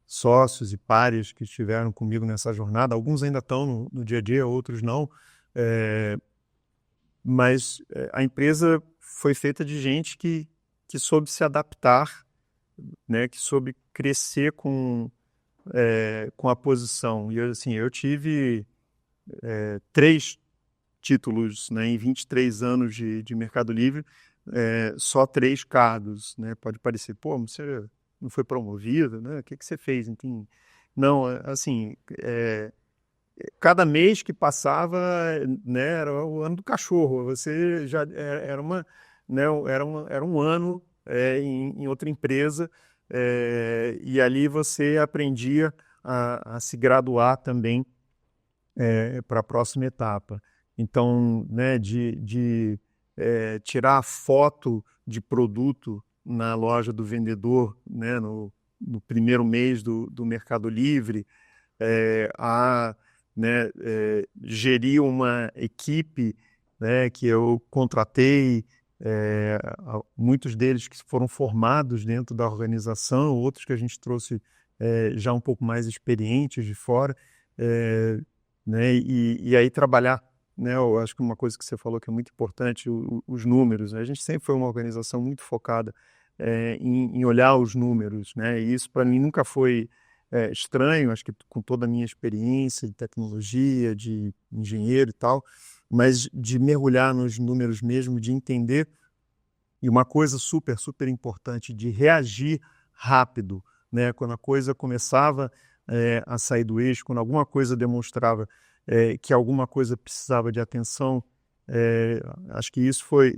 sócios e pares que estiveram comigo nessa jornada, alguns ainda estão no dia a dia, outros não, mas a empresa foi feita de gente que soube se adaptar, né, que soube crescer com a posição. E assim, eu tive 3 títulos, né, em 23 anos de Mercado Livre, só 3 cargos, né? Pode parecer, pô, você não foi promovido, né? O que você fez? Enfim, não, assim, cada mês que passava, né, era o ano do cachorro. Você já era né, era um ano em outra empresa, e ali você aprendia a se graduar também para a próxima etapa. Então, né, de tirar a foto de produto na loja do vendedor, né, no primeiro mês do Mercado Livre, né, gerir uma equipe, né, que eu contratei, muitos deles que foram formados dentro da organização, outros que a gente trouxe já um pouco mais experientes de fora, né, e aí trabalhar, né, eu acho que uma coisa que você falou que é muito importante, os números, né? A gente sempre foi uma organização muito focada em olhar os números, né, e isso para mim nunca foi estranho, acho que com toda a minha experiência de tecnologia, de engenheiro e tal, mas de mergulhar nos números mesmo, de entender, e uma coisa super, super importante, de reagir rápido, né? Quando a coisa começava a sair do eixo, quando alguma coisa demonstrava que alguma coisa precisava de atenção, acho que isso foi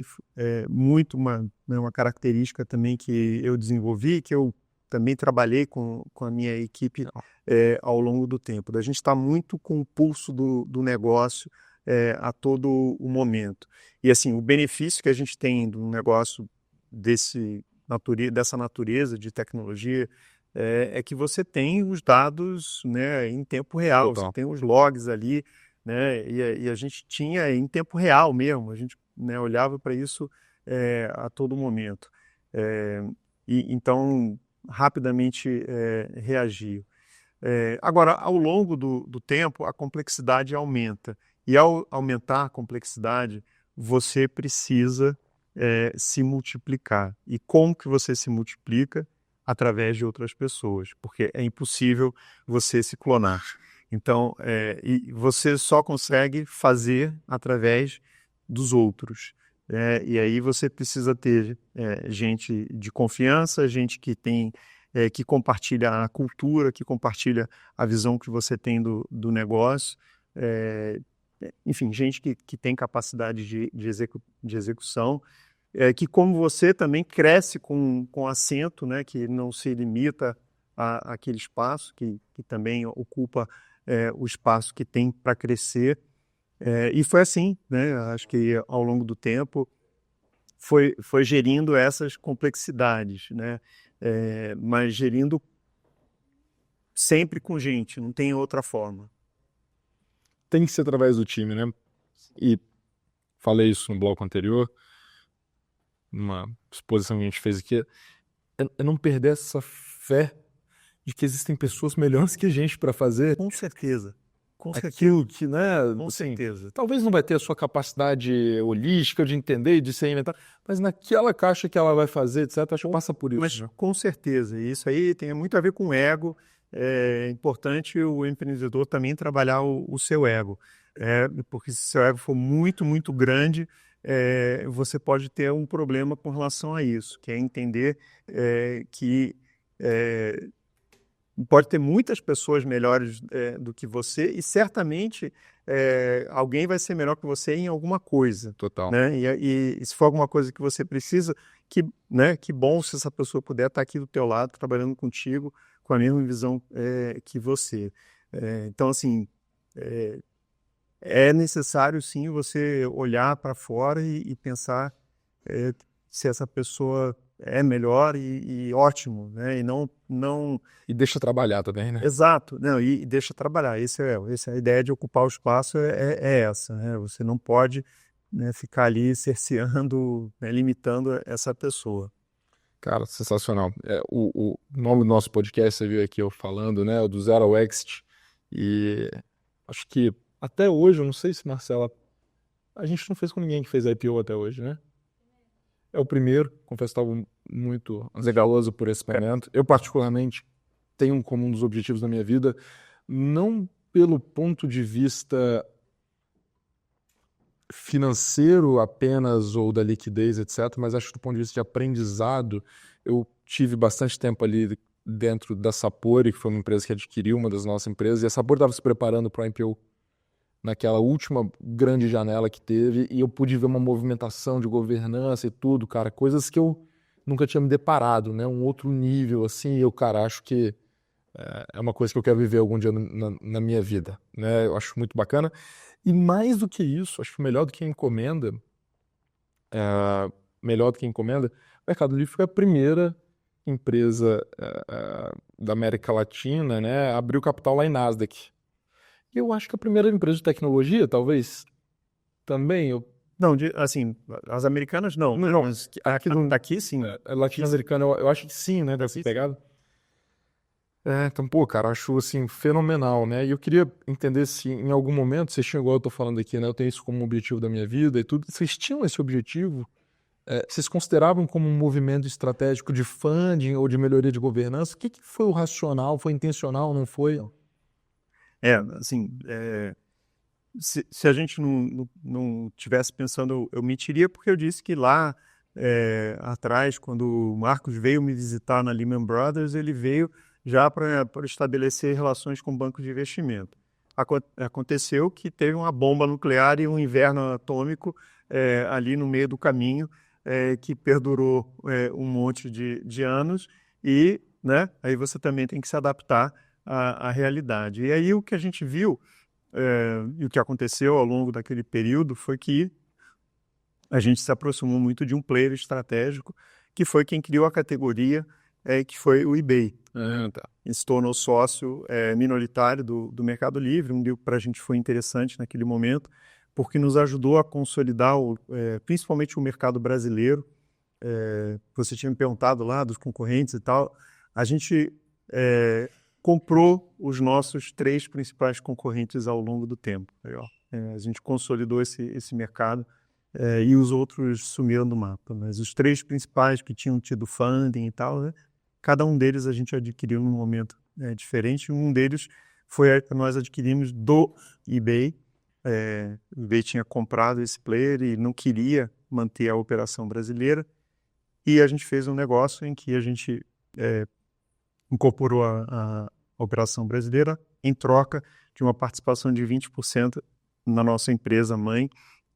muito uma característica também que eu desenvolvi, que eu também trabalhei com a minha equipe ao longo do tempo. A gente está muito com o pulso do negócio a todo o momento. E assim, o benefício que a gente tem de um negócio dessa natureza de tecnologia é que você tem os dados, né, em tempo real, Total. você tem os logs ali, né, e a gente tinha em tempo real mesmo, a gente, né, olhava para isso a todo momento. Então, rapidamente reagiu. Agora, ao longo do tempo, a complexidade aumenta. E ao aumentar a complexidade, você precisa se multiplicar. E como que você se multiplica? Através de outras pessoas, porque é impossível você se clonar. Então, e você só consegue fazer através dos outros. E aí você precisa ter gente de confiança, gente que tem que compartilha a cultura, que compartilha a visão que você tem do negócio, enfim, gente que tem capacidade de execução, que como você também cresce com assento, né, que não se limita àquele espaço, que também ocupa o espaço que tem para crescer. E foi assim, né, acho que ao longo do tempo foi gerindo essas complexidades, né, mas gerindo sempre com gente, não tem outra forma. Tem que ser através do time, né? E falei isso no bloco anterior, numa exposição que a gente fez aqui, é não perder essa fé de que existem pessoas melhores que a gente para fazer Com certeza. Com certeza. aquilo que, né? Com assim, certeza. talvez não vai ter a sua capacidade holística de entender e de se reinventar, mas naquela caixa que ela vai fazer, etc., acho que passa por isso. Mas Né? com certeza, e isso aí tem muito a ver com ego. É importante o empreendedor também trabalhar o seu ego, porque se seu ego for muito, muito grande, você pode ter um problema com relação a isso, que é entender que pode ter muitas pessoas melhores do que você e certamente alguém vai ser melhor que você em alguma coisa. Total. Né? E se for alguma coisa que você precisa, que bom se essa pessoa puder estar aqui do teu lado, trabalhando contigo, com a mesma visão que você. Então, assim, é necessário, sim, você olhar para fora e pensar se essa pessoa é melhor e ótimo, né? E não... E deixa trabalhar também, né? Exato, não, e deixa trabalhar. Essa é a ideia de ocupar o espaço, é essa, né? Você não pode, né, ficar ali cerceando, né, limitando essa pessoa. Cara, sensacional. O nome do nosso podcast, você viu aqui eu falando, né? O do Zero ao Exit. E acho que até hoje, eu não sei se, Marcela, a gente não fez com ninguém que fez IPO até hoje, né? É o primeiro, confesso que estava muito ansioloso por esse momento. Eu, particularmente, tenho como um dos objetivos da minha vida, não pelo ponto de vista financeiro apenas ou da liquidez, etc., mas acho que do ponto de vista de aprendizado, eu tive bastante tempo ali dentro da Sapori, que foi uma empresa que adquiriu uma das nossas empresas, e a Sapori estava se preparando para o IPO naquela última grande janela que teve, e eu pude ver uma movimentação de governança e tudo, cara, coisas que eu nunca tinha me deparado, né? Um outro nível, assim, e eu, cara, acho que é uma coisa que eu quero viver algum dia na minha vida, né? Eu acho muito bacana. E mais do que isso, acho que melhor do que a encomenda, melhor do que a encomenda, o Mercado Livre foi a primeira empresa da América Latina, né, a abrir o capital lá em Nasdaq. E eu acho que a primeira empresa de tecnologia, talvez, também, Não, assim, as americanas não. Não, Mas aqui aqui sim. latino-americana, eu acho que sim, né, dessa pegada. Então, pô, cara, acho, assim, fenomenal, né? E eu queria entender se em algum momento, vocês tinham, igual eu tô falando aqui, né? Eu tenho isso como objetivo da minha vida e tudo. Vocês tinham esse objetivo? Vocês consideravam como um movimento estratégico de funding ou de melhoria de governança? O que foi o racional? Foi intencional, não foi? Assim, se a gente não tivesse pensando, eu mentiria, porque eu disse que lá atrás, quando o Marcos veio me visitar na Lehman Brothers, ele veio já para estabelecer relações com o banco de investimento. Aconteceu que teve uma bomba nuclear e um inverno atômico ali no meio do caminho, que perdurou um monte de anos, e né, aí você também tem que se adaptar à realidade. E aí o que a gente viu, e o que aconteceu ao longo daquele período, foi que a gente se aproximou muito de um player estratégico, que foi quem criou a categoria, que foi o eBay. Tá. Ele se tornou sócio minoritário do Mercado Livre, um deal que para a gente foi interessante naquele momento, porque nos ajudou a consolidar principalmente o mercado brasileiro. Você tinha me perguntado lá dos concorrentes e tal. A gente comprou os nossos 3 principais concorrentes ao longo do tempo. Aí, ó, a gente consolidou esse mercado e os outros sumiram do mapa. Mas os 3 principais que tinham tido funding e tal, né, cada um deles a gente adquiriu num momento diferente. Um deles nós adquirimos do eBay. O eBay tinha comprado esse player e não queria manter a operação brasileira. E a gente fez um negócio em que a gente incorporou a operação brasileira em troca de uma participação de 20% na nossa empresa mãe,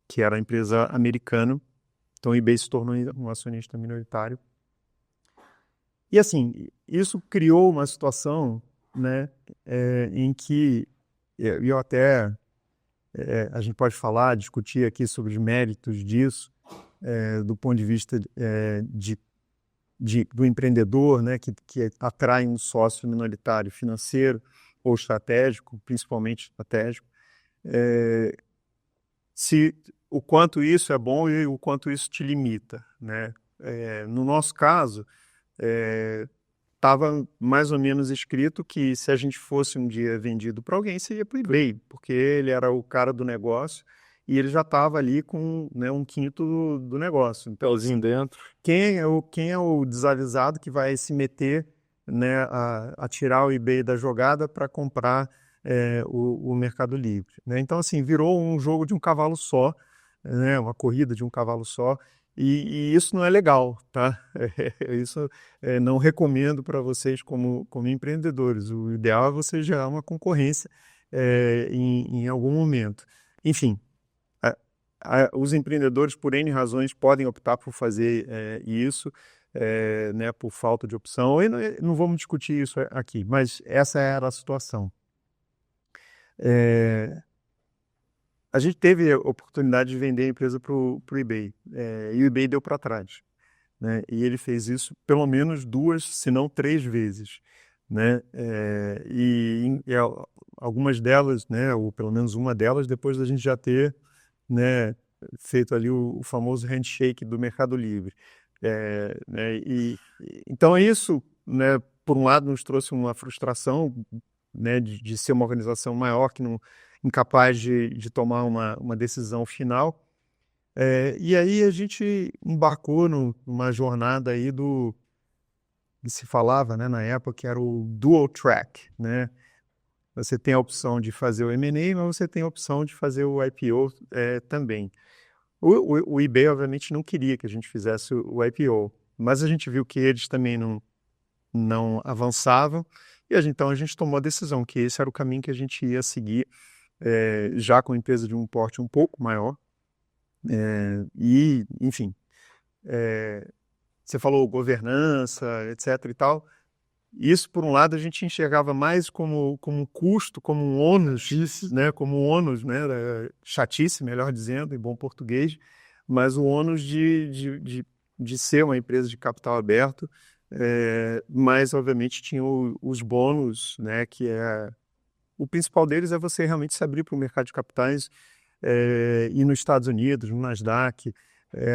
que era a empresa americana. Então, o eBay se tornou um acionista minoritário. E, assim, isso criou uma situação, né, em que eu até... a gente pode falar, discutir aqui sobre os méritos disso, do ponto de vista do empreendedor, né, que atrai um sócio minoritário financeiro ou estratégico, principalmente estratégico, o quanto isso é bom e o quanto isso te limita, né? No nosso caso, estava mais ou menos escrito que se a gente fosse um dia vendido para alguém, seria para o eBay, porque ele era o cara do negócio e ele já estava ali com, né, 1/5 do negócio. Então, Pelzinho dentro. quem é o desavisado que vai se meter, né, a tirar o eBay da jogada para comprar o Mercado Livre, né? Então, assim, virou um jogo de um cavalo só, né, uma corrida de um cavalo só, e isso não é legal, tá? Isso não recomendo para vocês como empreendedores. O ideal é você gerar uma concorrência em algum momento. Enfim, os empreendedores, por N razões, podem optar por fazer isso, né, por falta de opção. E não vamos discutir isso aqui, mas essa era a situação. A gente teve a oportunidade de vender a empresa para o eBay, e o eBay deu para trás, né? E ele fez isso pelo menos 2, se não 3 vezes, né? Algumas delas, né, ou pelo menos uma delas, depois da gente já ter, né, feito ali o famoso handshake do Mercado Livre. Né, então isso, né, por um lado, nos trouxe uma frustração, né, de ser uma organização maior que não incapaz de tomar uma decisão final. E aí a gente embarcou numa jornada aí que se falava, né, na época, que era o dual track, né? Você tem a opção de fazer o M&A, mas você tem a opção de fazer o IPO também. O eBay, obviamente, não queria que a gente fizesse o IPO, mas a gente viu que eles também não avançavam, e então a gente tomou a decisão que esse era o caminho que a gente ia seguir, já com empresa de um porte um pouco maior. E, enfim, você falou governança, etc. e tal. Isso, por um lado, a gente enxergava mais como um custo, como um ônus, né? Como um ônus, né? Chatice, melhor dizendo, em bom português, mas o ônus de ser uma empresa de capital aberto, mas, obviamente, tinha os bônus, né? O principal deles é você realmente se abrir para o mercado de capitais, e nos Estados Unidos, no Nasdaq,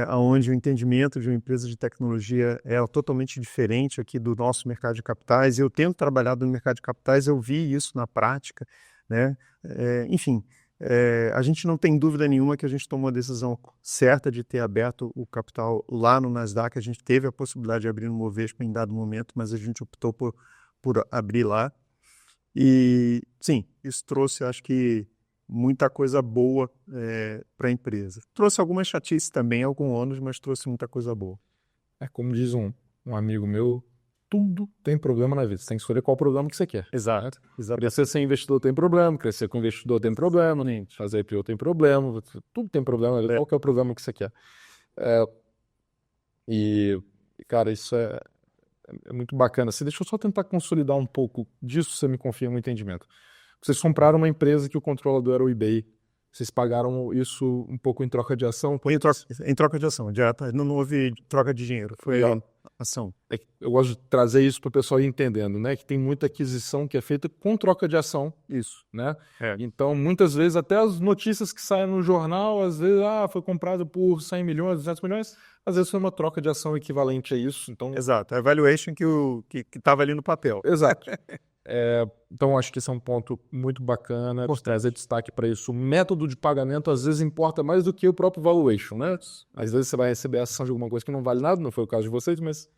onde o entendimento de uma empresa de tecnologia é totalmente diferente aqui do nosso mercado de capitais. Eu tendo trabalhado no mercado de capitais, eu vi isso na prática, né? Enfim, a gente não tem dúvida nenhuma que a gente tomou a decisão certa de ter aberto o capital lá no Nasdaq. A gente teve a possibilidade de abrir no Bovespa em dado momento, mas a gente optou por abrir lá. E, sim, isso trouxe, acho que, muita coisa boa para a empresa. Trouxe algumas chatices também, alguns ônus, mas trouxe muita coisa boa. Como diz um amigo meu, tudo tem problema na vida. Você tem que escolher qual problema que você quer. Exato. Crescer sem investidor tem problema, crescer com investidor tem problema, fazer IPO tem problema, tudo tem problema na vida. Qual que é o problema que você quer? Cara, isso é muito bacana. Deixa eu só tentar consolidar um pouco disso, você me confirma o entendimento. Vocês compraram uma empresa que o controlador era o eBay. Vocês pagaram isso um pouco em troca de ação? Em troca de ação, direta. Não houve troca de dinheiro, foi ação. Eu gosto de trazer isso para o pessoal ir entendendo, né? Que tem muita aquisição que é feita com troca de ação. Isso. Né? Então, muitas vezes, até as notícias que saem no jornal, às vezes, foi comprado por 100 milhões, 200 milhões, às vezes foi uma troca de ação equivalente a isso. Então... Exato, a valuation que estava ali no papel. Exato. Então, acho que esse é um ponto muito bacana, trazer destaque para isso. O método de pagamento, às vezes, importa mais do que o próprio valuation, né? Às vezes você vai receber a ação de alguma coisa que não vale nada, não foi o caso de vocês, mas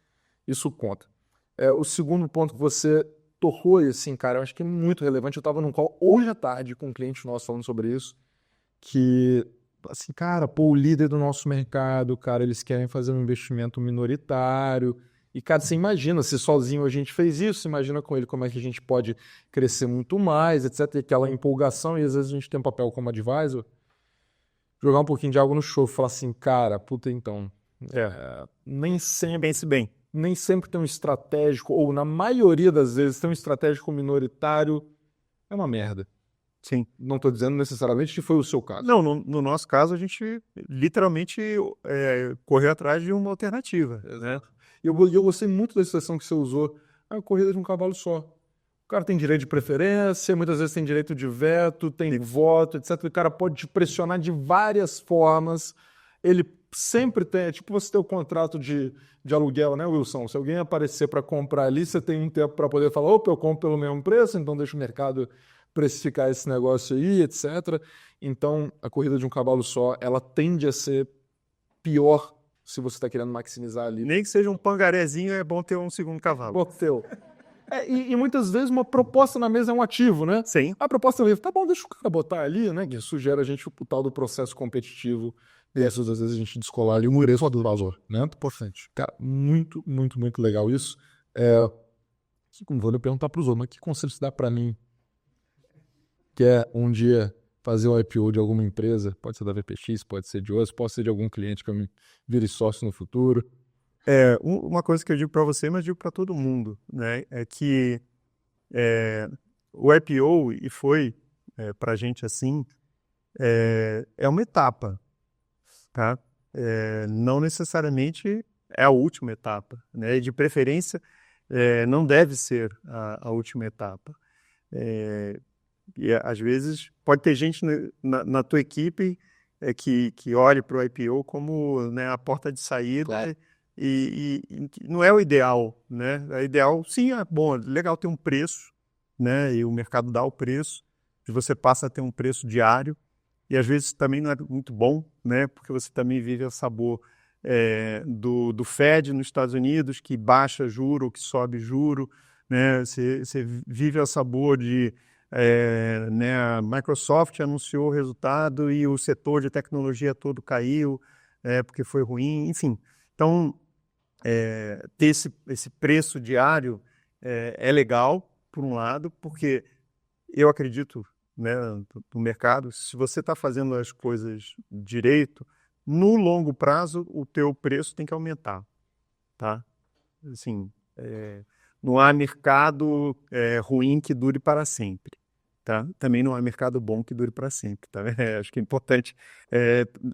isso conta. O segundo ponto que você tocou, e assim, cara, eu acho que é muito relevante. Eu estava num call hoje à tarde com um cliente nosso falando sobre isso, que, assim, cara, o líder do nosso mercado, cara, eles querem fazer um investimento minoritário. E, cara, você imagina, se sozinho a gente fez isso, imagina com ele como é que a gente pode crescer muito mais, etc. E aquela empolgação, e às vezes a gente tem um papel como advisor, jogar um pouquinho de água no show, falar assim, cara, então, nem sempre tem um estratégico, ou na maioria das vezes tem um estratégico minoritário, é uma merda. Sim. Não estou dizendo necessariamente que foi o seu caso. Não, no nosso caso, a gente literalmente correu atrás de uma alternativa, né? E eu gostei muito da expressão que você usou, a corrida de um cavalo só. O cara tem direito de preferência, muitas vezes tem direito de veto, tem voto, etc. O cara pode te pressionar de várias formas. Ele sempre tem, é tipo você ter o contrato de aluguel, né, Wilson? Se alguém aparecer para comprar ali, você tem um tempo para poder falar, opa, eu compro pelo mesmo preço, então deixa o mercado precificar esse negócio aí, etc. Então, a corrida de um cavalo só, ela tende a ser pior se você está querendo maximizar ali. Nem que seja um pangarezinho, é bom ter um segundo cavalo. Bom ter. E muitas vezes uma proposta na mesa é um ativo, né? Sim. A proposta é, tá bom, deixa o cara botar ali, né? Que isso gera a gente o tal do processo competitivo. E às vezes a gente descolar ali o preço do valor, né? Importante. Cara, muito, muito, muito legal isso. Como vou lhe perguntar para os outros, mas que conselho você dá para mim? Que é um dia fazer um IPO de alguma empresa, pode ser da VPX, pode ser de outros, pode ser de algum cliente que eu me vire sócio no futuro. Uma coisa que eu digo para você, mas digo para todo mundo, né, é que o IPO, e foi para a gente assim, é uma etapa, tá? Não necessariamente é a última etapa, né? E de preferência, não deve ser a última etapa. E às vezes pode ter gente na tua equipe que olhe para o IPO como, né, a porta de saída. Claro. E não é o ideal, né? É ideal, sim, é bom, legal ter um preço, né? E o mercado dá o preço, e você passa a ter um preço diário, e às vezes também não é muito bom, né? Porque você também vive o sabor do Fed nos Estados Unidos, que baixa juro ou que sobe juro, né? Você vive o sabor né, a Microsoft anunciou o resultado e o setor de tecnologia todo caiu, porque foi ruim, enfim. Então, ter esse preço diário é legal, por um lado, porque eu acredito, né, no mercado, se você está fazendo as coisas direito, no longo prazo o teu preço tem que aumentar, tá? Assim, não há mercado ruim que dure para sempre, tá? Também não há mercado bom que dure para sempre, tá? Acho que é importante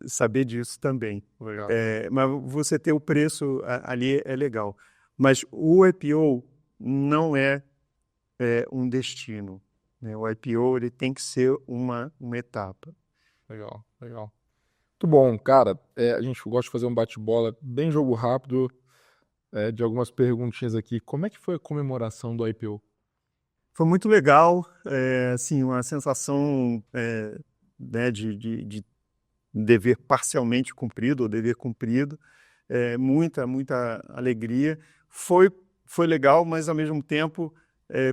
saber disso também. Legal. Mas você ter o preço ali é legal. Mas o IPO não é um destino, né? O IPO ele tem que ser uma etapa. Legal, legal. Muito bom, cara. A gente gosta de fazer um bate-bola bem jogo rápido, de algumas perguntinhas aqui. Como é que foi a comemoração do IPO? Foi muito legal, assim, uma sensação né, de dever parcialmente cumprido, ou dever cumprido, muita alegria. Foi legal, mas ao mesmo tempo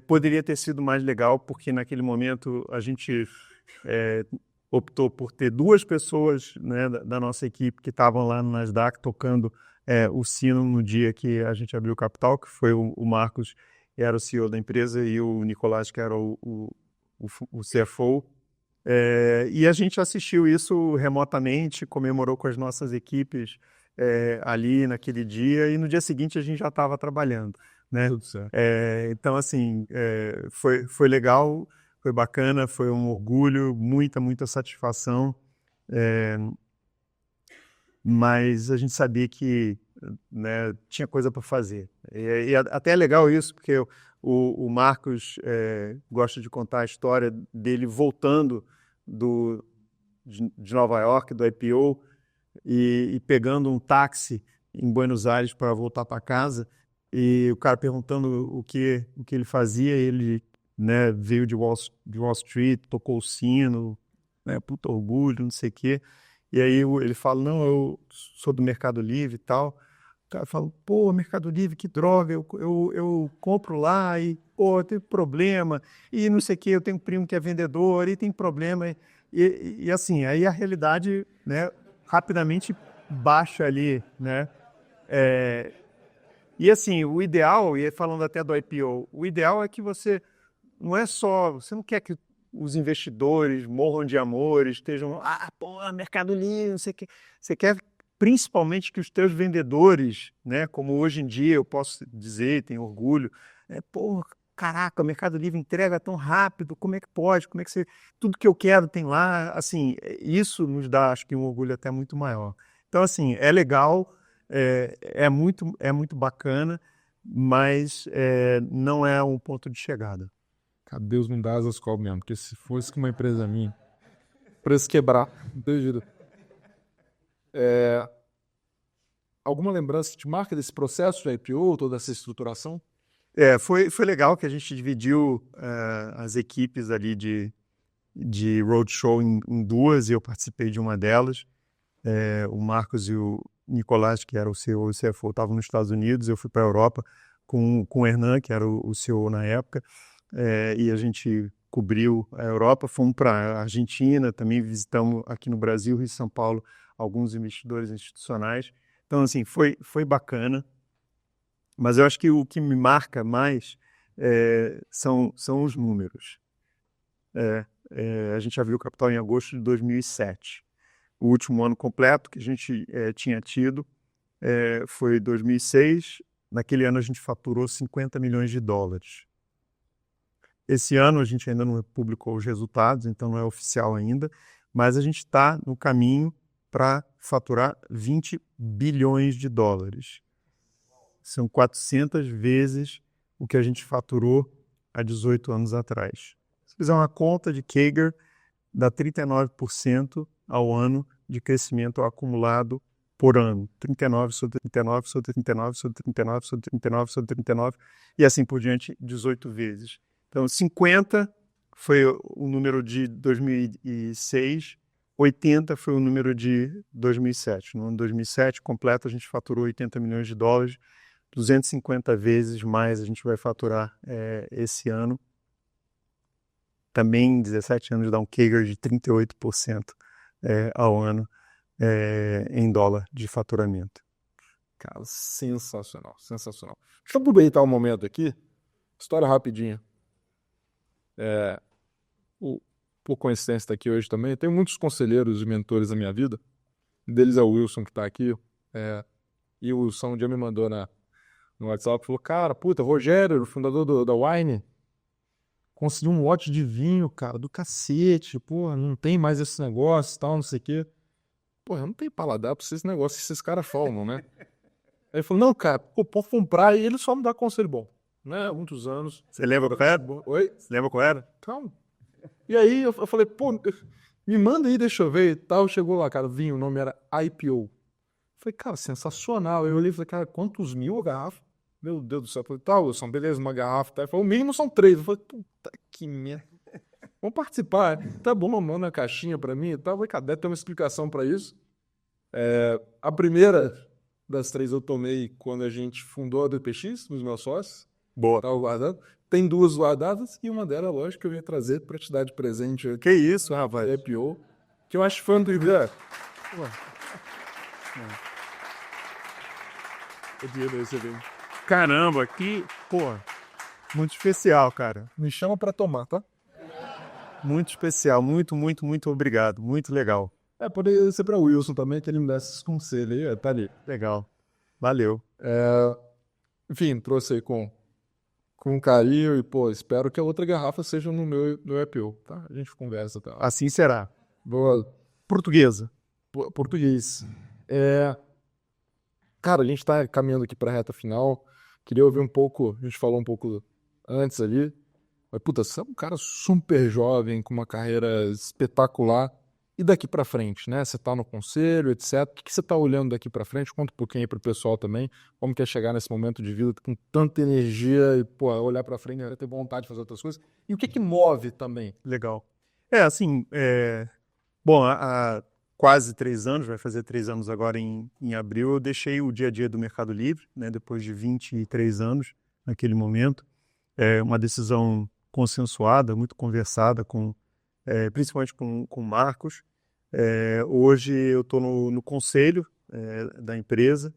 poderia ter sido mais legal, porque naquele momento a gente optou por ter 2 pessoas, né, da nossa equipe que estavam lá no Nasdaq tocando o sino no dia que a gente abriu o capital, que foi o Marcos, que era o CEO da empresa, e o Nicolás, que era o CFO. E a gente assistiu isso remotamente, comemorou com as nossas equipes ali naquele dia, e no dia seguinte a gente já estava trabalhando, né? Tudo certo. Então, assim, foi legal, foi bacana, foi um orgulho, muita satisfação, mas a gente sabia que, né, tinha coisa para fazer. E até é legal isso, porque o Marcos gosta de contar a história dele voltando de Nova York, do IPO, e pegando um táxi em Buenos Aires para voltar para casa, e o cara perguntando o que ele fazia, ele, né, veio de Wall Street, tocou o sino, né, puta orgulho, não sei o quê. E aí ele fala, não, eu sou do Mercado Livre e tal. O cara fala, pô, Mercado Livre, que droga, eu compro lá e, pô, tem problema, e não sei o quê, eu tenho um primo que é vendedor e tem problema. E assim, aí a realidade, né, rapidamente baixa ali, né? E assim, o ideal, e falando até do IPO, o ideal é que você você não quer que os investidores morram de amores, estejam, pô, Mercado Livre, não sei o quê. Você quer principalmente que os teus vendedores, né, como hoje em dia eu posso dizer, tenho orgulho, pô, caraca, o Mercado Livre entrega tão rápido, como é que pode? Como é que tudo que eu quero tem lá, assim, isso nos dá, acho que um orgulho até muito maior. Então, assim, é legal, é muito bacana, mas não é um ponto de chegada. Cara, Deus me dá asas qual mesmo, porque se fosse que uma empresa minha, preço quebrar, não tem jeito. Alguma lembrança que te marca desse processo de IPO, toda essa estruturação? Foi legal que a gente dividiu as equipes ali de roadshow em 2, e eu participei de uma delas. O Marcos e o Nicolás, que era o CEO e o CFO, estavam nos Estados Unidos, eu fui para a Europa com o Hernan, que era o CEO na época, e a gente cobriu a Europa, fomos para a Argentina, também visitamos aqui no Brasil, Rio e São Paulo, alguns investidores institucionais. Então, assim, foi bacana, mas eu acho que o que me marca mais são os números. A gente abriu o capital em agosto de 2007. O último ano completo que a gente tinha tido foi 2006. Naquele ano a gente faturou 50 milhões de dólares. Esse ano a gente ainda não publicou os resultados, então não é oficial ainda, mas a gente está no caminho para faturar 20 bilhões de dólares. São 400 vezes o que a gente faturou há 18 anos atrás. Se fizer uma conta de CAGR, dá 39% ao ano de crescimento acumulado por ano. 39 sobre 39, sobre 39, sobre 39, sobre 39, sobre 39, e assim por diante, 18 vezes. Então, 50 foi o número de 2006, 80 foi o número de 2007. No ano 2007, completo, a gente faturou 80 milhões de dólares, 250 vezes mais a gente vai faturar esse ano. também em 17 anos dá um CAGR de 38% ao ano em dólar de faturamento. Cara, sensacional, sensacional. Deixa eu aproveitar um momento aqui. História rapidinha. Por coincidência está aqui hoje também. Tenho muitos conselheiros e mentores na minha vida. Um deles é o Wilson, que está aqui. E o Wilson um dia me mandou no WhatsApp, falou, cara, puta, Rogério, o fundador da Wine, conseguiu um lote de vinho, cara, do cacete. Pô, não tem mais esse negócio e tal, não sei o quê. Pô, eu não tenho paladar pra esses negócios que esses caras falam, né? Aí ele falou, não, cara, pô, pode comprar. E ele só me dá conselho bom, né? Há muitos anos. Você lembra qual era? Oi? Você lembra qual era? Calma. E aí eu falei, pô, me manda aí, deixa eu ver e tal. Chegou lá, cara, vinho, o nome era IPO. Falei, cara, sensacional. Eu olhei e falei, cara, quantos mil a garrafa? Meu Deus do céu. Eu falei, tá, Wilson, beleza, uma garrafa. Tá? Ele falou, o mínimo são 3. Eu falei, puta que merda. Vamos participar. Tá bom, manda uma caixinha pra mim e tal. Eu falei, cara, deve ter uma explicação pra isso. A primeira das 3 eu tomei quando a gente fundou a DPX, os meus sócios. Boa. Tava guardando. Tem 2 guardadas e uma delas, lógico, que eu ia trazer pra te dar de presente. Que isso, rapaz? IPO. Que eu acho que foi um do Caramba, que, pô, muito especial, cara. Me chama pra tomar, tá? Muito especial, muito, muito, muito obrigado. Muito legal. Poderia ser pra Wilson também, que ele me desse esse conselho aí, tá ali. Legal. Valeu. Enfim, trouxe aí com carinho e, pô, espero que a outra garrafa seja no meu IPO, tá? A gente conversa, tá? Assim será. Boa. Portuguesa. Português. Cara, a gente tá caminhando aqui pra reta final. Queria ouvir um pouco, a gente falou um pouco antes ali. Mas, puta, você é um cara super jovem, com uma carreira espetacular. E daqui pra frente, né? Você tá no conselho, etc. O que você tá olhando daqui pra frente? Conta um pouquinho aí pro pessoal também. Como que é chegar nesse momento de vida com tanta energia e, pô, olhar pra frente e ter vontade de fazer outras coisas. E o que move também? Legal. Assim, bom, há quase 3 anos, vai fazer 3 anos agora em abril, eu deixei o dia a dia do Mercado Livre, né? Depois de 23 anos, naquele momento. Uma decisão consensuada, muito conversada, principalmente com o Marcos. Hoje eu estou no conselho da empresa,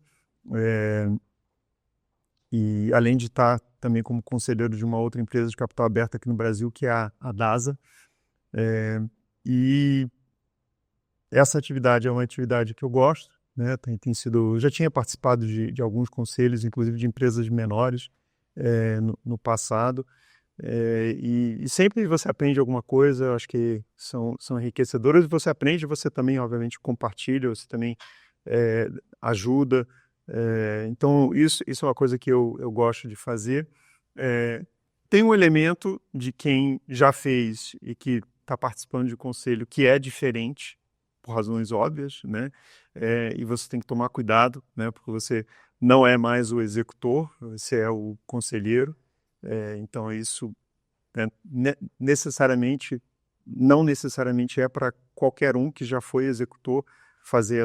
e além de estar também como conselheiro de uma outra empresa de capital aberto aqui no Brasil, que é a DASA. E essa atividade é uma atividade que eu gosto, né? Já tinha participado de alguns conselhos, inclusive de empresas menores no passado. E sempre você aprende alguma coisa, eu acho que são enriquecedoras, e você aprende, você também, obviamente, compartilha, você também ajuda. Então, isso é uma coisa que eu gosto de fazer. Tem um elemento de quem já fez e que está participando de conselho que é diferente, por razões óbvias, né? E você tem que tomar cuidado, né? Porque você não é mais o executor, você é o conselheiro. Então isso não necessariamente é para qualquer um que já foi executor fazer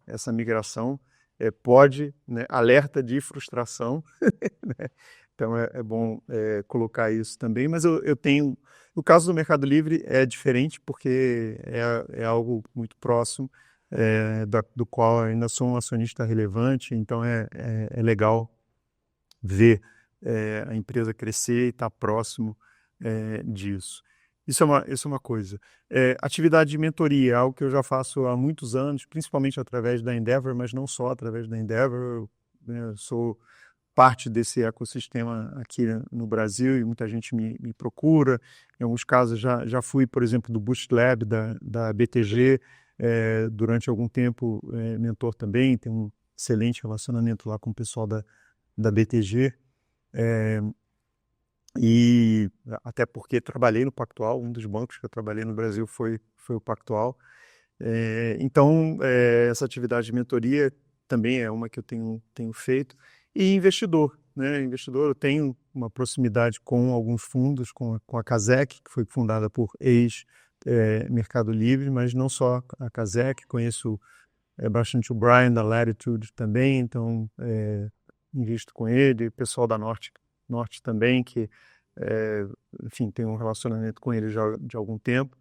essa migração. Pode, né, alerta de frustração, né? Então é bom colocar isso também, mas eu tenho, o caso do Mercado Livre é diferente porque é algo muito próximo, do qual eu ainda sou um acionista relevante, então é legal ver a empresa crescer e estar próximo disso. Isso é uma coisa. Atividade de mentoria é algo que eu já faço há muitos anos, principalmente através da Endeavor, mas não só através da Endeavor. Eu sou parte desse ecossistema aqui no Brasil e muita gente me procura. Em alguns casos já fui, por exemplo, do Boost Lab da BTG, durante algum tempo mentor também, tenho um excelente relacionamento lá com o pessoal da BTG. E até porque trabalhei no Pactual, um dos bancos que eu trabalhei no Brasil foi o Pactual. Então, essa atividade de mentoria também é uma que eu tenho feito. E investidor, né? Investidor, eu tenho uma proximidade com alguns fundos, com a Casec, que foi fundada por ex-Mercado Livre, mas não só a Casec, conheço bastante o Brian da Latitude também, então invisto com ele, o pessoal da Norte também, que enfim, tenho um relacionamento com ele já de algum tempo.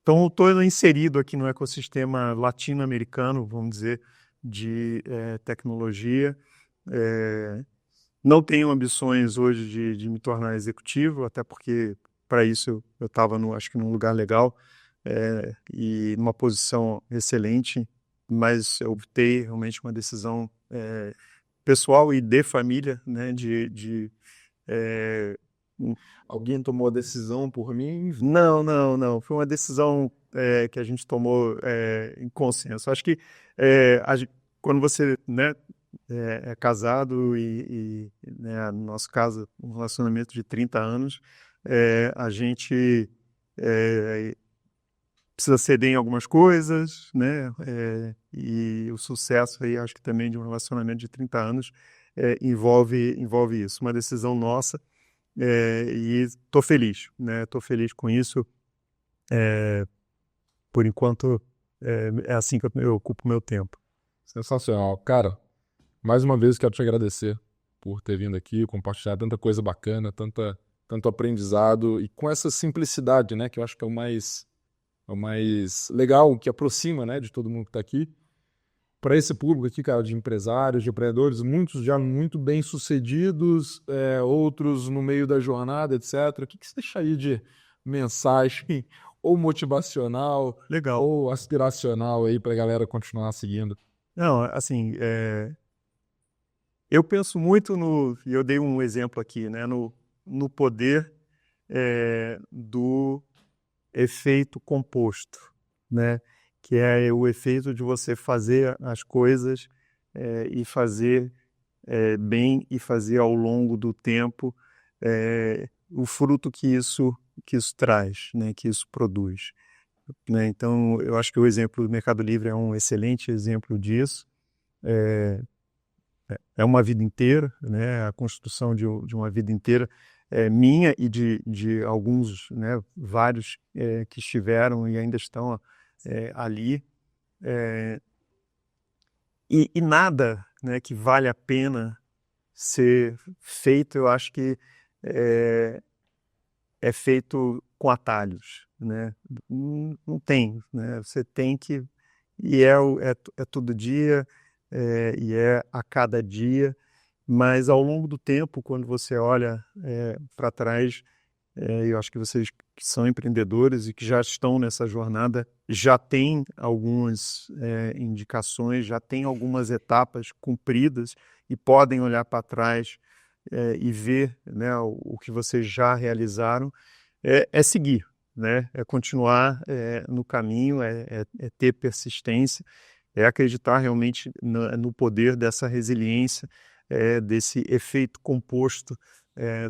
Então, estou inserido aqui no ecossistema latino-americano, vamos dizer, de tecnologia. Não tenho ambições hoje de me tornar executivo, até porque para isso eu estava, acho que, num lugar legal e numa posição excelente, mas eu optei realmente uma decisão pessoal e de família, né, Alguém tomou a decisão por mim? Não. Foi uma decisão que a gente tomou em consenso. Acho que quando você, né, é casado né, no nosso caso, um relacionamento de 30 anos, a gente precisa ceder em algumas coisas, né? E o sucesso aí, acho que também de um relacionamento de 30 anos envolve isso. Uma decisão nossa. E estou feliz, né? Estou feliz com isso. Por enquanto, é assim que eu ocupo meu tempo. Sensacional. Cara, mais uma vez quero te agradecer por ter vindo aqui, compartilhar tanta coisa bacana, tanto aprendizado e com essa simplicidade, né? Que eu acho que é o mais legal, que aproxima, né, de todo mundo que está aqui. Para esse público aqui, cara, de empresários, de empreendedores, muitos já muito bem sucedidos, outros no meio da jornada, etc. O que você deixa aí de mensagem ou motivacional, Legal, ou aspiracional aí para a galera continuar seguindo? Não, assim, eu penso muito e eu dei um exemplo aqui, né, no poder do efeito composto, né? Que é o efeito de você fazer as coisas e fazer bem e fazer ao longo do tempo o fruto que isso traz, né? Que isso produz, né? Então, eu acho que o exemplo do Mercado Livre é um excelente exemplo disso. É uma vida inteira, né? A construção de uma vida inteira minha e de alguns, né? Vários que estiveram e ainda estão ali. E nada, né, que vale a pena ser feito, eu acho que é feito com atalhos, né? Não tem, né? Você tem que... E é todo dia, e é a cada dia, mas ao longo do tempo, quando você olha para trás, eu acho que vocês que são empreendedores e que já estão nessa jornada já têm algumas indicações, já têm algumas etapas cumpridas e podem olhar para trás e ver, né, o que vocês já realizaram. É seguir, né? É continuar no caminho, é ter persistência, é acreditar realmente no poder dessa resiliência, desse efeito composto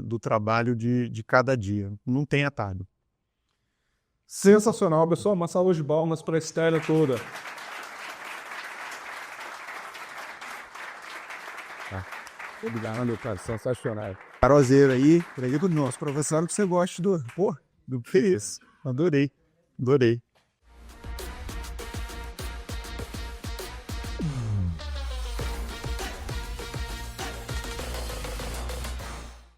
do trabalho de cada dia. Não tem atalho. Sensacional, pessoal. Uma salva de palmas para a história toda. Obrigado, cara. Sensacional. Caroseiro aí, acredito no nosso professor que você gosta do... Pô, do que isso? Adorei.